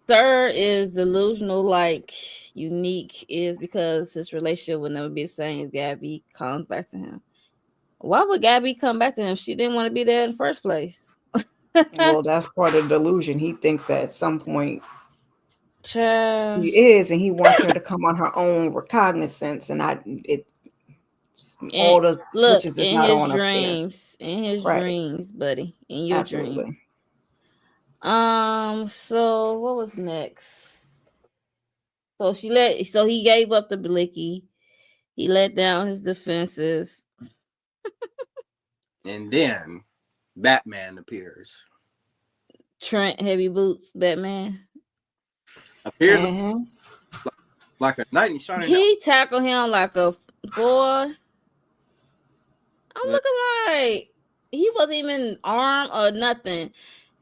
Sir is delusional, like Unique is, because his relationship would never be the same if Gabby comes back to him. Why would Gabby come back to him? She didn't want to be there in the first place.
Well, that's part of the delusion. He thinks that at some point
Child.
she is, and he wants her to come on her own recognizance. And
And
all the
look,
switches is not on up there.
in his
Right.
dreams, buddy, in your dream.
Absolutely.
So what was next? So he gave up the blicky. He let down his defenses.
And then Batman appears.
Trent Heavy Boots Batman.
Appears
Uh-huh.
like a knight in shining.
He tackled him like a boy. I'm
But,
looking like he wasn't even armed or nothing.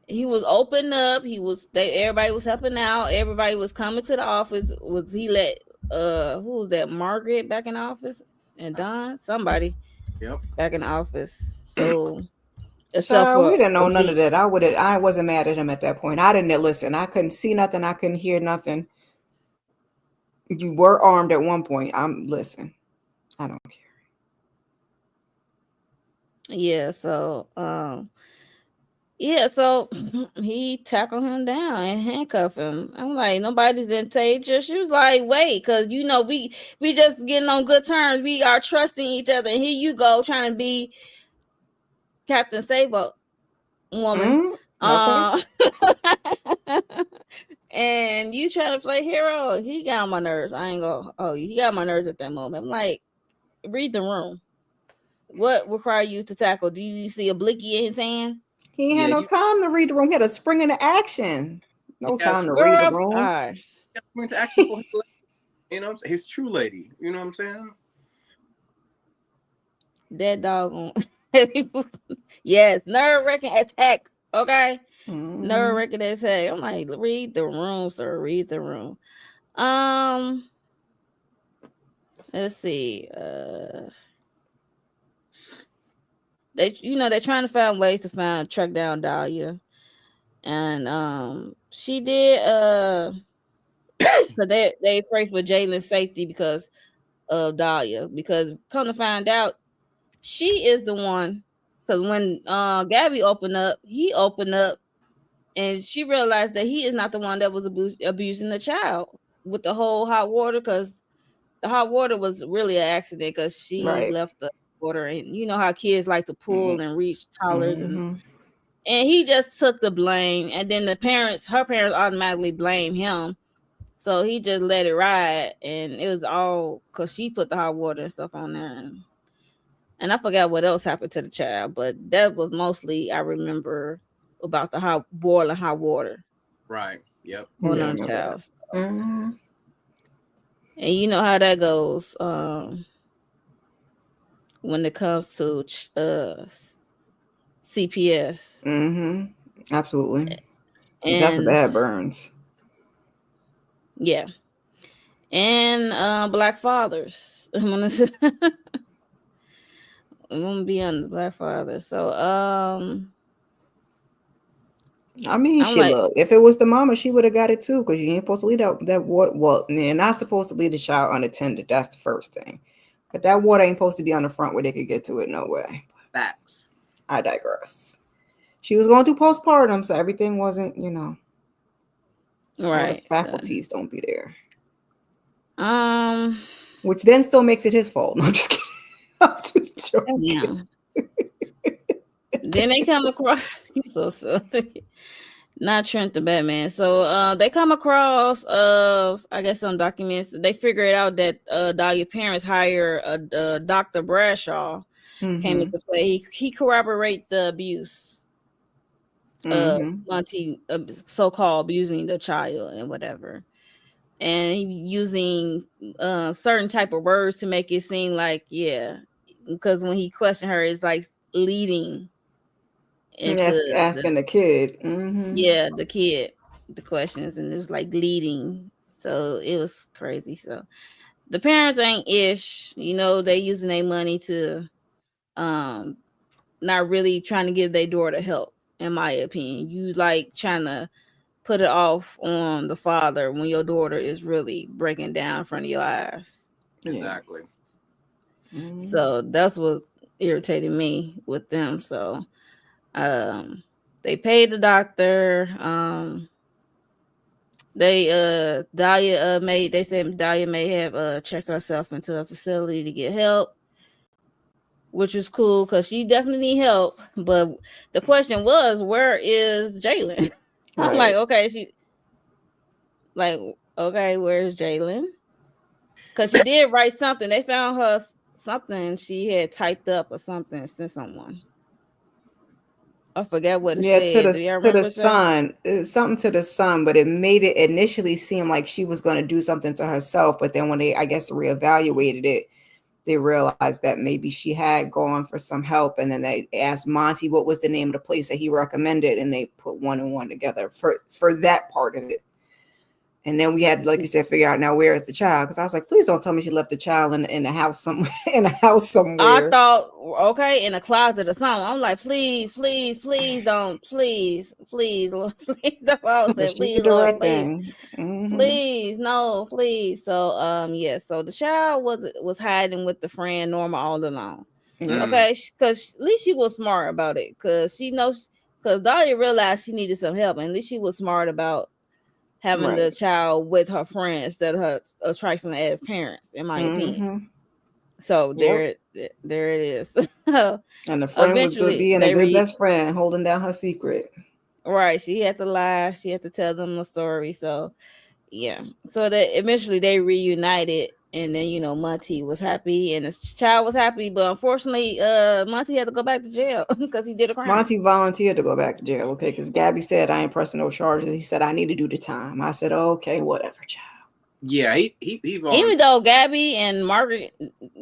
He was open up. Everybody was helping out. Everybody was coming to the office. He let who was that? Margaret back in the office and Don? Somebody
yep.
back in the office. So except
Child, we
for
didn't know none of
Zeke.
that. I wasn't mad at him at that point. I didn't listen. I couldn't see nothing. I couldn't hear nothing. You were armed at one point. Listen. I don't care.
Yeah, so he tackled him down and handcuffed him. I'm like, nobody didn't take her. She was like, wait, because we just getting on good terms. We are trusting each other. And here you go trying to be Captain Sable woman.
Okay.
And you trying to play hero, he got on my nerves. I ain't gonna. Oh, he got on my nerves at that moment. I'm like, read the room. What require you to tackle? Do you see a blicky in his hand?
He
Yeah,
had no
you
time to read the room. He had to spring into action.
he
No
has
time to read the
Girl,
room.
all right.
into action for his lady. You know what I'm saying? His true lady. You know what I'm saying?
That dog on. Yes, nerve wracking attack. Okay, nerve
Mm-hmm.
wracking attack. I'm like, read the room, sir. Read the room. Um, let's see. They're trying to find ways to track down Dahlia, and she did. Cause they afraid for Jalen's safety because of Dahlia. Because come to find out, she is the one. Because when Gabby opened up, he opened up, and she realized that he is not the one that was abusing the child with the whole hot water. Because the hot water was really an accident because she
Right.
left the water, and you know how kids like to pull and reach collars,
Mm-hmm.
and he just took the blame. And then her parents automatically blame him. So he just let it ride, and it was all because she put the hot water and stuff on there. And I forgot what else happened to the child, but that was mostly I remember about the boiling hot water
Right. Yep.
on
Yeah, I
the
remember that.
child.
Mm-hmm.
And you know how that goes when it comes to CPS.
Mm-hmm. Absolutely. That's a
And
bad burns.
yeah. And black fathers. I'm gonna be on the black fathers. So
I mean,
I'm
she
like,
look. If it was the mama, she would have got it too. Because you ain't supposed to leave that water. Well, you're not supposed to leave the child unattended. That's the first thing. But that water ain't supposed to be on the front where they could get to it. No way.
Facts.
I digress. She was going through postpartum, so everything wasn't, all the
right. So,
faculties don't be there.
um
Which then still makes it his fault. No, I'm just kidding. I'm just
yeah.
joking.
Then they come across you so silly. Not Trent the Batman. So they come across I guess some documents. They figure it out that Dahlia's parents hire Dr. Bradshaw came
Mm-hmm.
into play. He corroborate the abuse
Mm-hmm.
Monty so-called abusing the child and whatever. And he using certain type of words to make it seem like, yeah, because when he questioned her, it's like leading into
Asking the kid. Mm-hmm.
the kid the questions, and it was like leading. So it was crazy. So the parents ain't ish, they using their money to um not really trying to give their daughter help, in my opinion. You like trying to put it off on the father when your daughter is really breaking down in front of your eyes.
Yeah.
Exactly.
Mm-hmm.
So that's what irritated me with them. So they paid the doctor. They said Dahlia may have checked herself into a facility to get help, which was cool because she definitely need help. But the question was, where is Jalen? I'm like,
Right.
okay, where's Jalen? Because she did write something. They found her something she had typed up or something and sent someone. I forgot what it
Yeah, to
said.
the
Do y'all
to the
remember what it said?
son, something to the son, but it made it initially seem like she was going to do something to herself. But then when they, I guess, reevaluated it, they realized that maybe she had gone for some help, and then they asked Monty what was the name of the place that he recommended, and they put one and one together for that part of it. And then we had, like you said, figure out now where is the child? Because I was like, please don't tell me she left the child in the house somewhere in a house
I
somewhere.
thought, okay, in a closet or something. I'm like, please, please, please don't, please, Lord, please. That's what I was
But
saying.
she
Please,
did the
Lord,
right
please,
thing. Mm-hmm.
please, no, please. So, yeah. So the child was hiding with the friend Norma all along.
Yeah.
Mm.
Okay, because at least she was smart about it. Because she knows, because Dahlia realized she needed some help, and at least she was smart about having the
Right.
child with her friends that her trifling as parents, in my opinion.
Mm-hmm.
So
Yep.
There it is.
And the friend was good,
Eventually,
being a good best friend, holding down her secret.
right. She had to lie. She had to tell them a story. So yeah. So that eventually they reunited, and then Monty was happy and his child was happy, but unfortunately, Monty had to go back to jail because he did a crime.
Monty volunteered to go back to jail, okay? Because Gabby said, I ain't pressing no charges. He said, I need to do the time. I said, okay, whatever, child.
Yeah, he
Even though Gabby and Margaret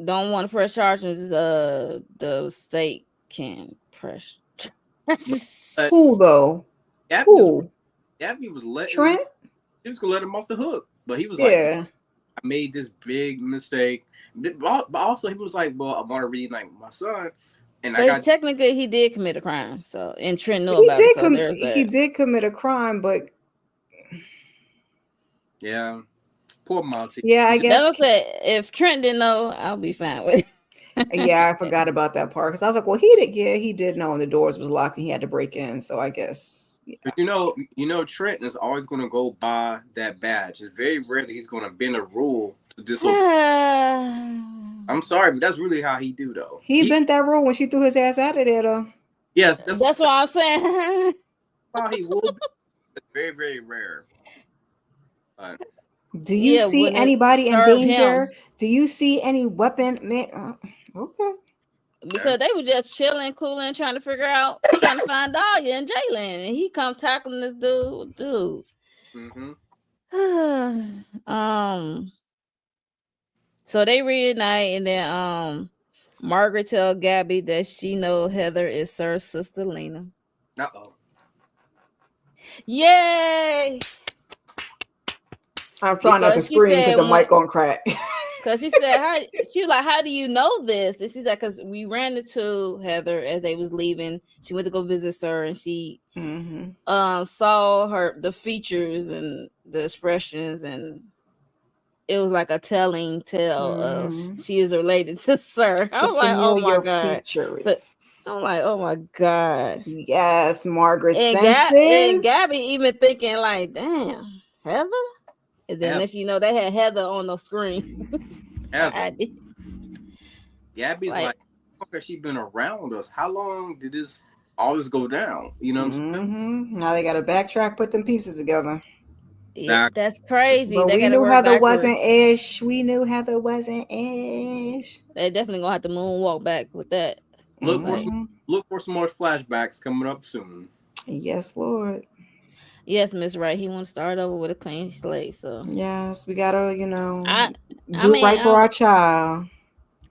don't want to press charges, the state can press.
Who though?
Gabby was letting
Trent?
She was gonna let him off the hook, but he was like,
Yeah.
I made this big mistake. But also he was like, well, I want to reunite with my son. And
But technically he did commit a crime, so and Trent knew about it. So there's that.
He did commit a crime, but
yeah, poor Monty.
Yeah, I guess.
That's what I said. If Trent didn't know, I'll be fine with it.
Yeah, I forgot about that part because I was like, well, he did. Yeah, he did know, and the doors was locked, and he had to break in. So I guess. Yeah.
But Trent is always going to go by that badge. It's very rare that he's going to bend a rule to disobey. I'm sorry, but that's really how he do though.
He bent that rule when she threw his ass out of there though.
Yes,
that's what I'm saying.
How he will be. It's very, very rare.
Do you see anybody in danger? Do you see any weapon? Man, okay.
Because they were just chilling, cooling, trying to find Dahlia and Jalen, and he come tackling this dude. Mm-hmm. So they reunite, and then Margaret tell Gabby that she know Heather is Sir's sister Lena.
Uh-oh.
Yay!
I'm trying not to scream because the mic on crack.
Because she said, she was like, how do you know this? And she's like, because we ran into Heather as they was leaving. She went to go visit Sir, and she saw the features and the expressions, and it was like a telling tale of she is related to Sir. I was like, oh my god. I'm like, oh my gosh.
Yes, Margaret.
And Gabby even thinking like, damn, Heather? And then next they had Heather on the screen.
Gabby's like, how long has she been around us? How long did this always go down? You know what I'm saying?
Now they got to backtrack, put them pieces together.
Yeah, that's crazy.
But we knew Heather wasn't Ish. We knew Heather wasn't Ish.
They definitely gonna have to moonwalk back with that.
Look for some more flashbacks coming up soon.
Yes, Lord.
Yes, Miss Wright. He want to start over with a clean slate. So
yes, we gotta, do right for our child.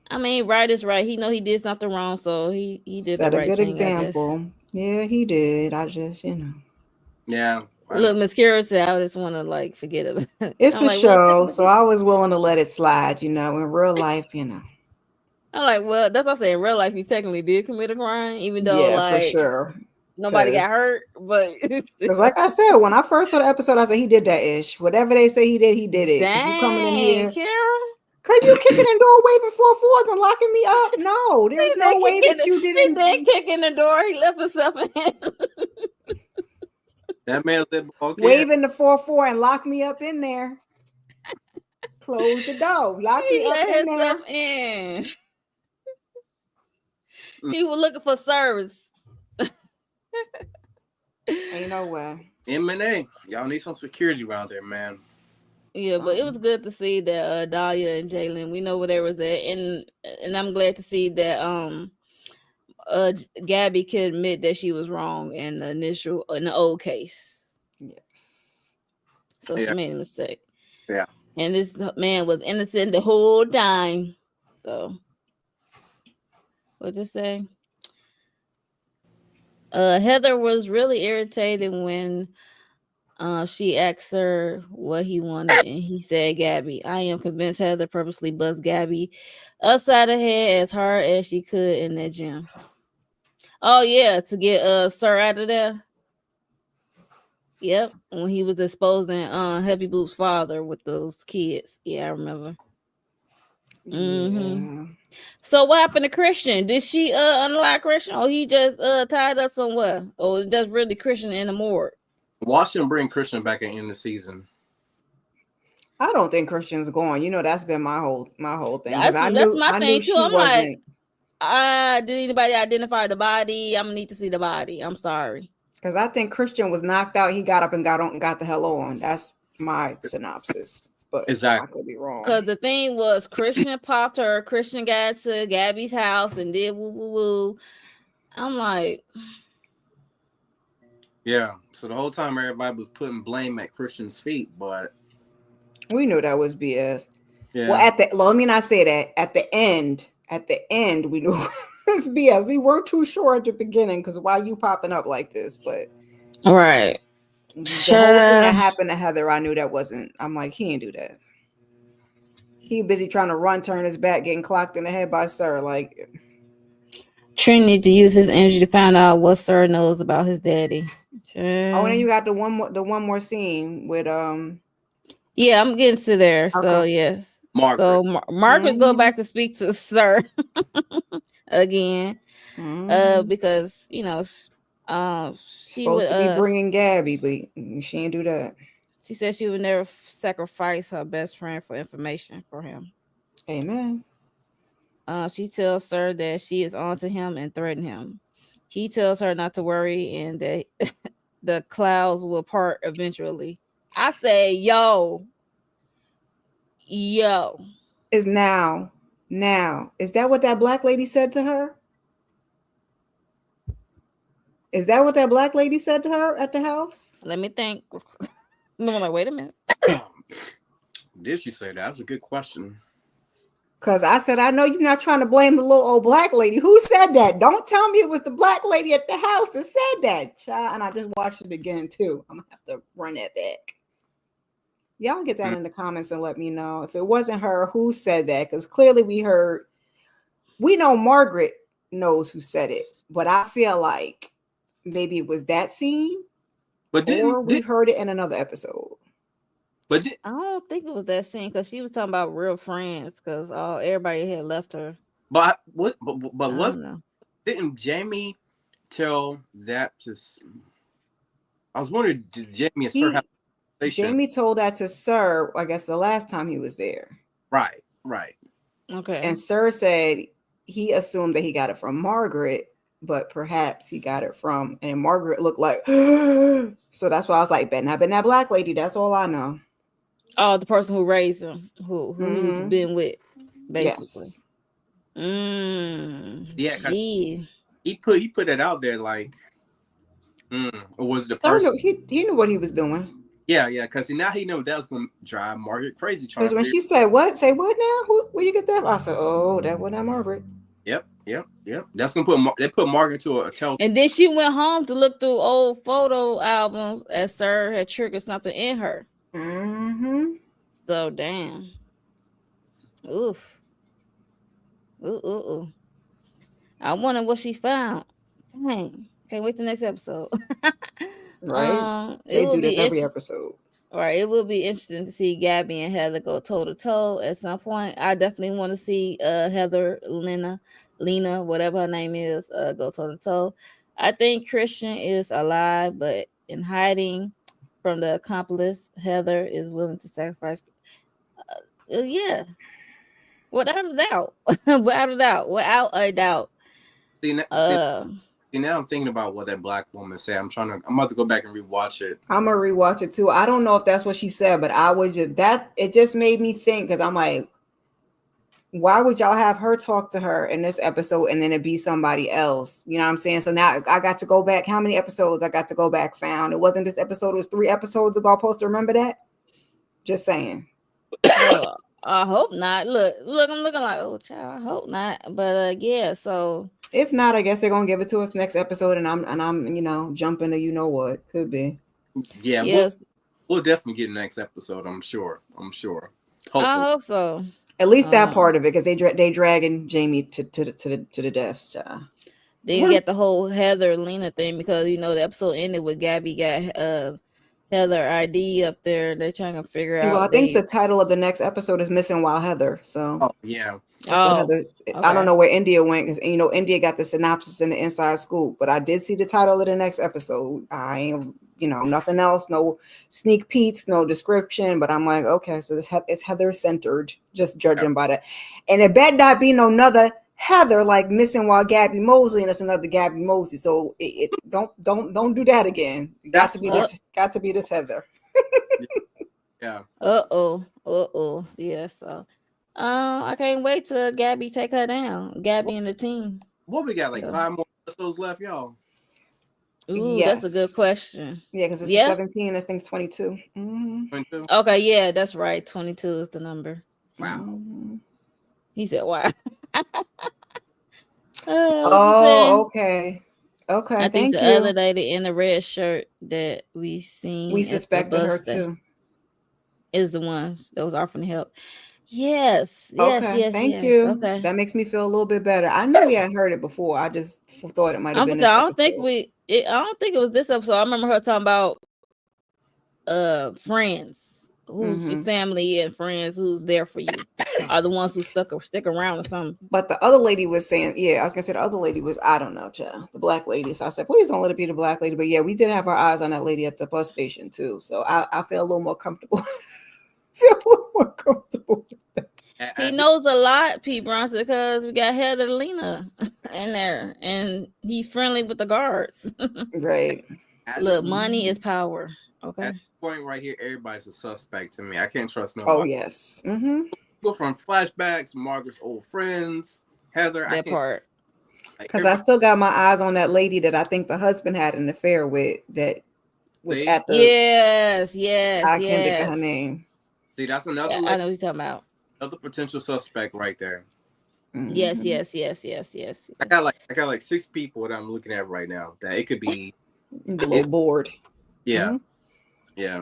I mean, right is right. He know he did something wrong, so he did
set
the right
a good
thing,
example. Yeah, he did. I just,
Yeah.
Look, Miss Kira said, I just want to forget it.
It's a show, so I was willing to let it slide. In real life,
I'm like, well, that's what I say. In real life, he technically did commit a crime, even though,
for sure,
nobody got hurt. But
because, like I said, when I first saw the episode, I said he did that ish. Whatever they say he did it.
Dang,
you coming in here,
Kara?
Cause you kicking in door, waving 4-4s and locking me up. No, there's no way that you didn't.
He did kick in the door. He left himself in.
That man said, okay.
Waving the 4-4 and lock me up in there. Close the door. Lock me up in there.
In. He was looking for service.
Ain't no way.
M&A, y'all need some security around there, man.
Yeah, but it was good to see that Dahlia and Jalen, we know where they was at, and I'm glad to see that Gabby could admit that she was wrong in the old case.
Yes.
So she made a mistake.
Yeah.
And this man was innocent the whole time. So what'd you say? Heather was really irritated when she asked her what he wanted, and he said, Gabby. I am convinced Heather purposely buzzed Gabby upside the head as hard as she could in that gym. Oh yeah, to get Sir out of there. Yep, when he was exposing Heavy Boots' father with those kids. Yeah, I remember. Mm-hmm. So what happened to Christian? Did she unlock Christian, or he just tied up somewhere? Or that's really Christian in the morgue?
Watch him bring Christian back in the season.
I don't think Christian's going. That's been my whole thing.
That's my thing too. I'm like, Did anybody identify the body? I'm gonna need to see the body. I'm sorry.
Because I think Christian was knocked out. He got up and got the hell on. That's my synopsis. But I
Exactly.
could be wrong.
Because the thing was, Christian popped her. Christian got to Gabby's house and did woo woo woo. I'm like,
Yeah. So the whole time everybody was putting blame at Christian's feet, but
We knew that was BS.
yeah.
Well, let me not say that. At the end, we knew it was BS. We weren't too sure at the beginning because why you popping up like this? But
all right.
the whole thing
Sure.
that happened to Heather, I knew that wasn't. I'm like, he didn't do that. He busy trying to run, turn his back, getting clocked in the head by Sir. Like,
Trent need to use his energy to find out what Sir knows about his daddy. Sure.
oh, and then you got the one more scene with
Yeah, I'm getting to there. So
Okay.
yes.
Margaret.
So Margaret go back to speak to Sir again. Because she
supposed
would
to be bringing Gabby, but she didn't do that.
She said she would never sacrifice her best friend for information for him.
Amen.
She tells Sir that she is on to him and threaten him. He tells her not to worry and that the clouds will part eventually. I say, yo.
Is now. Is that what that black lady said to her? Is that what that black lady said to her at the house?
Let me think. No, like, wait a minute.
Did she say that? That was a good question.
Because I said, I know you're not trying to blame the little old black lady. Who said that? Don't tell me it was the black lady at the house that said that, child. And I just watched it again, too. I'm going to have to run that back. Y'all get that in the comments and let me know. If it wasn't her, who said that? Because clearly we know Margaret knows who said it. But I feel like maybe it was that scene.
But
we heard it in another episode.
But
I don't think it was that scene because she was talking about real friends because everybody had left her.
But didn't Jamie tell that to? I was wondering, did Jamie and Sir have a conversation?
Jamie told that to Sir, I guess the last time he was there.
Right.
Okay.
And Sir said he assumed that he got it from Margaret, but perhaps he got it from, and Margaret looked like, so that's why I was like, better not been that black lady. That's all I know.
Oh, the person who raised him, who he's been with, basically.
Yes. Yeah, he put it out there like, or was it the person?
He knew what he was doing.
Yeah, because now he knew that was going to drive Margaret crazy.
Because when she said, what? Say what now? Where you get that? I said, oh, that was not Margaret.
Yep. That's going to put Margaret to a tell.
And then she went home to look through old photo albums as Sir had triggered something in her. So, damn. Oof. Ooh. I wonder what she found. Dang. Can't wait the next episode.
Right. They do this every episode.
Right. It will be interesting to see Gabby and Heather go toe to toe at some point. I definitely want to see Heather, Lena, whatever her name is, go toe to toe. I think Christian is alive, but in hiding from the accomplice. Heather is willing to sacrifice. Yeah. Without a doubt. Without a doubt.
See, now I'm thinking about what that black woman said. I'm about to go back and rewatch it.
I'm gonna rewatch it too. I don't know if that's what she said, but it just made me think, because I'm like, why would y'all have her talk to her in this episode and then it be somebody else? You know what I'm saying? So now I got to go back. How many episodes I got to go back found? It wasn't this episode, it was 3 episodes ago. I'm supposed to remember that? Just saying.
Well, I hope not. Look, I'm looking like, oh child, I hope not. But yeah, so
if not, I guess they're gonna give it to us next episode, and I'm jumping to what could be.
Yeah, yes. We'll definitely get next episode. I'm sure. Hopefully.
I hope so.
At least that part of it, because they dragging Jamie to the death, child.
Then you get the whole Heather Lena thing, because the episode ended with Gabby got Heather ID up there. They're trying to figure out.
Well, I think the title of the next episode is Missing Wild Heather. So
yeah.
Okay. I don't know where India went, because India got the synopsis in the inside scoop, but I did see the title of the next episode. I ain't nothing else, no sneak peeks, no description, but I'm like, okay, so it's Heather centered, just judging by that. And it better not be no another Heather like missing while Gabby Mosley, and it's another Gabby Mosley. So it don't do that again. It got to
That's
be
what.
this. Got to be this Heather.
Yeah.
Yeah. So, I can't wait till Gabby take her down. Gabby and the team.
What we got? Like
So,
5 more episodes left, y'all.
ooh, that's a good
Yes.
question.
Yeah, because it's a
Yeah.
17. This thing's 22. Mm-hmm.
22.
Okay. Yeah, that's right. 22 is the number.
Wow.
Mm-hmm.
He said, "Why?" What you
Oh,
saying?
okay. Okay,
I think
thank
the other
you.
lady in the red shirt that we
We
seen at the
suspected
bus
her
stop
too.
is the one that was offering help. Yes, yes,
Okay,
yes,
thank
yes.
you.
Okay.
That makes me feel a little bit better. I knew we had heard it before. I just thought it might have
I'm
been
saying
this
I don't think
episode.
I don't think it was this episode. I remember her talking about friends. Who's your
Mm-hmm.
family and friends who's there for you are the ones who stick around or something.
But the other lady was saying, yeah, I was gonna say the other lady was, I don't know, child, the black lady. So I said, please don't let it be the black lady. But yeah, we did have our eyes on that lady at the bus station too. So I feel a little more comfortable. Feel a little more comfortable.
He knows a lot, Pete Bronson, because we got Heather Lena in there, and he's friendly with the guards.
Right.
Look, money is power. Okay.
At this point right here, everybody's a suspect to me. I can't trust
Oh
nobody.
yes. Mm-hmm.
Go from flashbacks, Margaret's old friends, Heather. I
That
can't.
part.
Like,
Because I
everybody.
still got my eyes on that lady that I think the husband had an affair with that was
See,
at the,
Yes, yes,
I can't think of her
yes.
name.
see, that's another
Yeah, I know what you're talking about.
another potential suspect right there.
Yes,
Mm-hmm.
yes, yes, yes, yes,
I
yes.
got like 6 people that I'm looking at right now that it could be.
A little bored.
Yeah,
Mm-hmm.
yeah.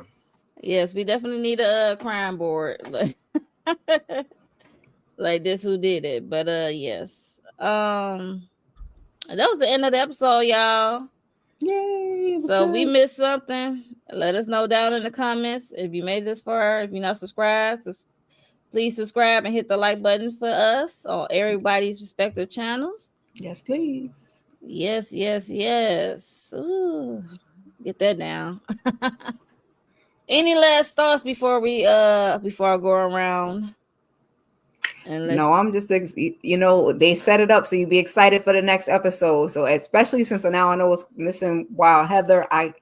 Yes, we definitely need a crime board. Like this who did it. But yes. That was the end of the episode, y'all.
Yay, it was
So if we
good.
missed something, let us know down in the comments. If you made this far, if you're not subscribed, please subscribe and hit the like button for us on everybody's respective channels.
Yes, please.
Yes, yes, yes. Ooh, get that down. Any last thoughts before I go around and let
No, I'm just, they set it up so you'd be excited for the next episode. So especially since now I know it's missing Wild Heather, I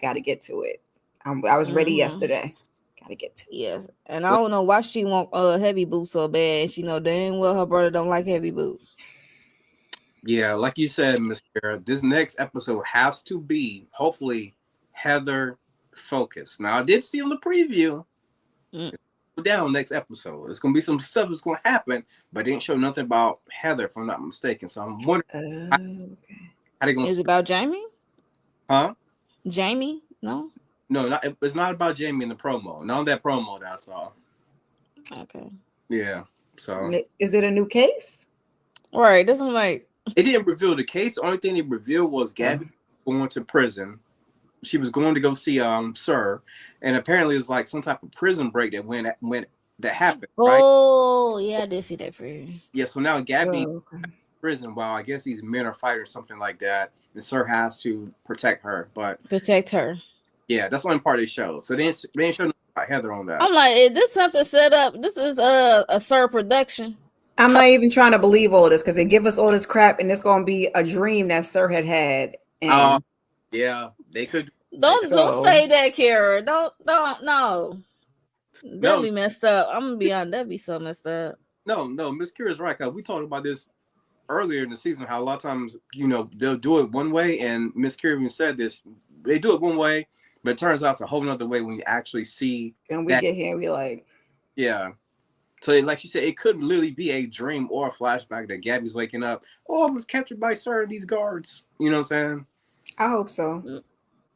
got to get to it. I was ready yesterday. Got to get to it.
Yes, and I don't know why she want heavy boots so bad. She know dang well her brother don't like heavy boots.
Yeah, like you said, Miss Kara, this next episode has to be hopefully Heather focused. Now I did see on the preview.
Mm.
Down next episode. It's gonna be some stuff that's gonna happen, but they didn't show nothing about Heather, if I'm not mistaken. So I'm wondering
Okay.
how they gonna.
Is it about Jamie?
Huh?
Jamie? No.
No, it's not about Jamie in the promo. Not on that promo that I saw.
Okay.
Yeah. So
Is it a new case?
All right. This one like
it didn't reveal the case. The only thing it revealed was Gabby going to prison. She was going to go see Sir, and apparently it was like some type of prison break that that happened, right?
oh yeah, I did see that for you.
Yeah. So now Gabby
Okay.
prison. Well, I guess these men are fighting or something like that, and Sir has to protect her. But
Protect her.
yeah, that's the only part they showed. So they didn't show nothing about Heather on that.
I'm like, is this something set up? This is a Sir production.
I'm not even trying to believe all this because they give us all this crap and it's going to be a dream that Sir had. And
Yeah, they could.
Don't say that, Kara. Don't no. That'd
No,
be messed up. I'm gonna be honest. That'd be so messed up.
no. Miss Kira's right. Cause we talked about this earlier in the season. How a lot of times, they'll do it one way, and Miss Kira even said this. They do it one way, but it turns out it's a whole other way when you actually see.
we get here and we like,
Yeah. So, like you said, it could literally be a dream or a flashback that Gabby's waking up. Oh, I was captured by Sir and these guards. You know what I'm saying?
I hope so.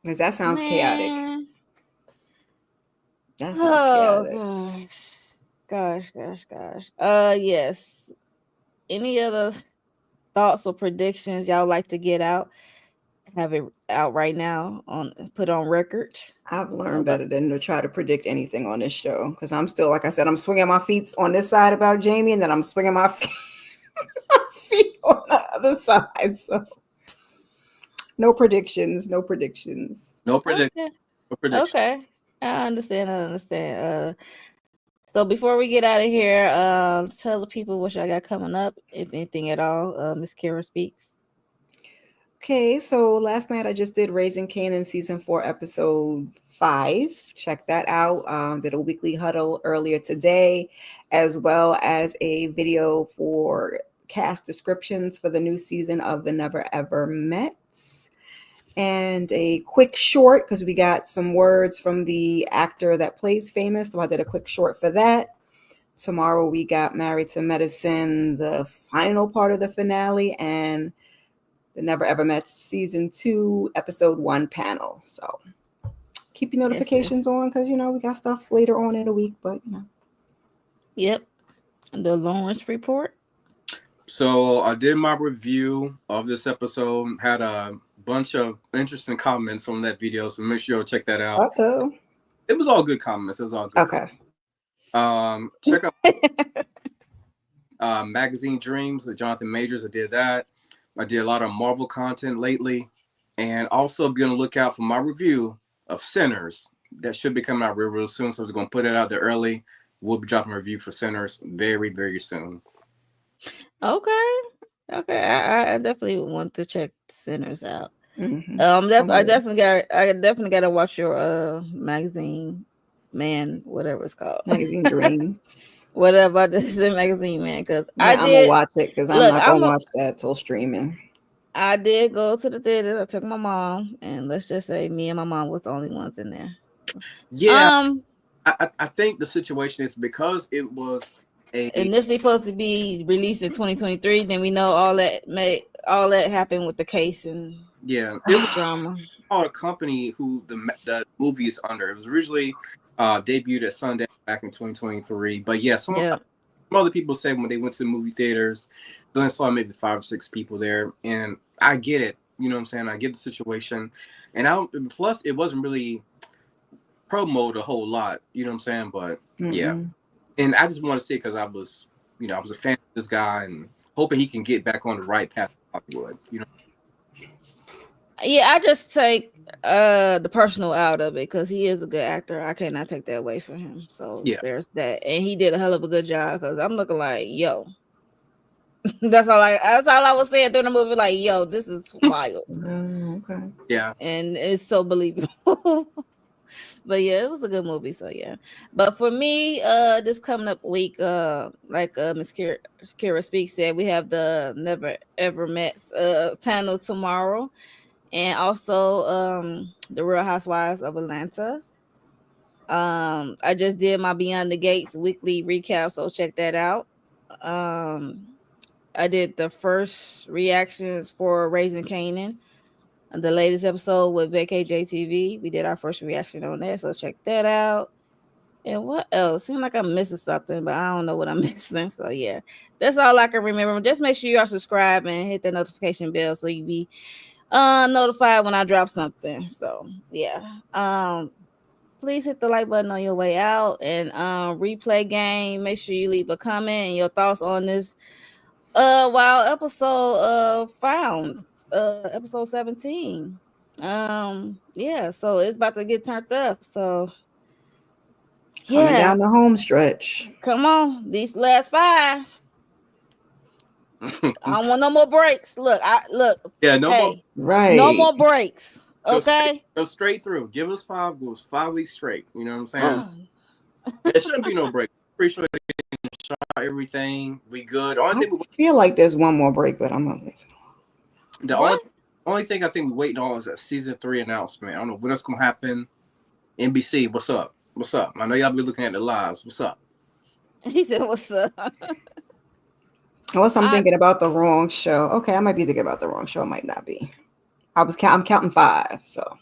Because that sounds chaotic. That sounds chaotic.
Gosh. Yes. Any other thoughts or predictions y'all like to get out? Have it out right now put on record.
I've learned better than to try to predict anything on this show because I'm still, like I said, I'm swinging my feet on this side about Jamie, and then I'm swinging my feet on the other side. So no predictions.
No prediction.
Okay.
No prediction.
Okay. I understand. So before we get out of here, tell the people what y'all got coming up, if anything at all. Miss Kara speaks.
Okay, so last night I just did Raising Kanan season 4, episode 5. Check that out. Did a weekly huddle earlier today, as well as a video for cast descriptions for the new season of The Never Ever Mets. And a quick short, because we got some words from the actor that plays Famous, so I did a quick short for that. Tomorrow we got Married to Medicine, the final part of the finale, and The Never Ever Met season 2, episode 1 panel. So keep your
Yes, sir.
notifications on, because we got stuff later on in the week, but
Yep. The Lawrence report.
So I did my review of this episode. Had a bunch of interesting comments on that video, so make sure you check that out.
Uh-oh.
It was all good comments. It was all good.
Okay.
Check out Magazine Dreams with Jonathan Majors. I did that. I did a lot of Marvel content lately, and also be on the lookout for my review of Sinners. That should be coming out real soon, so I'm going to put it out there early. We'll be dropping a review for Sinners very, very soon.
Okay. I definitely want to check Sinners out.
Mm-hmm.
I definitely got to watch your magazine man, whatever it's called.
Magazine Dream.
Whatever, I just said Magazine Man, because
I'm gonna watch it, because I'm not gonna watch that till streaming.
I did go to the theaters. I took my mom, and let's just say me and my mom was the only ones in there.
Yeah. I think the situation is because it was
initially supposed to be released in 2023. Then we know all that happened with the case and
it was
drama.
A company who the movie is under. It was originally debuted at Sundance back in 2023, but some other people say when they went to the movie theaters, they only saw maybe 5 or 6 people there, and I get it. You know what I'm saying? I get the situation, and plus it wasn't really promoted a whole lot. You know what I'm saying? But and I just want to say, because I was a fan of this guy and hoping he can get back on the right path of Hollywood.
Yeah, I just take the personal out of it, because he is a good actor. I cannot take that away from him. So there's that, and he did a hell of a good job, because I'm looking like, yo, that's all I was saying through the movie, like, yo, this is wild.
Okay.
Yeah,
and it's so believable. But yeah, it was a good movie. So yeah, but for me, this coming up week, like Miss Kira Speaks said, we have the Never Ever Met panel tomorrow, and also the Real Housewives of Atlanta. I just did my Beyond the Gates weekly recap, so check that out. I did the first reactions for Raising Kanan, the latest episode with VKJTV. We did our first reaction on that, so check that out. And what else? Seems like I'm missing something, but I don't know what I'm missing. So yeah, that's all I can remember. Just make sure you are subscribed and hit the notification bell so you be notified when I drop something. So yeah. Please hit the like button on your way out, and replay game. Make sure you leave a comment and your thoughts on this wild episode found episode 17. Yeah, so it's about to get turned up. So
coming down the home stretch.
Come on, these last 5. I don't want no more breaks. Look.
Yeah, no more.
Right.
No more breaks. Okay.
Go straight through. Give us 5 goals, 5 weeks straight. You know what I'm saying? There shouldn't be no break. Pretty sure they shot everything. We good.
I feel like there's one more break, but I'm not.
The only thing I think we're waiting on is a season 3 announcement. I don't know when that's gonna happen. NBC, what's up? What's up? I know y'all be looking at the lives. What's up?
He said, "What's up?"
Unless I'm thinking about the wrong show. Okay, I might be thinking about the wrong show. I might not be. I'm counting 5. So.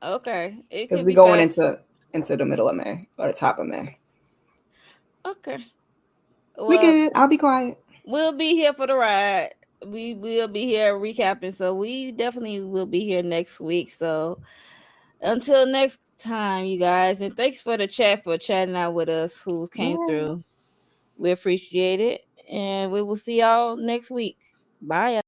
Okay.
Because we're going into the middle of May or the top of May.
Okay.
Well, we good. I'll be quiet.
We'll be here for the ride. We will be here recapping. So we definitely will be here next week. So until next time, you guys, and thanks for the chat, for chatting out with us who came through. We appreciate it, and we will see y'all next week. Bye, y'all.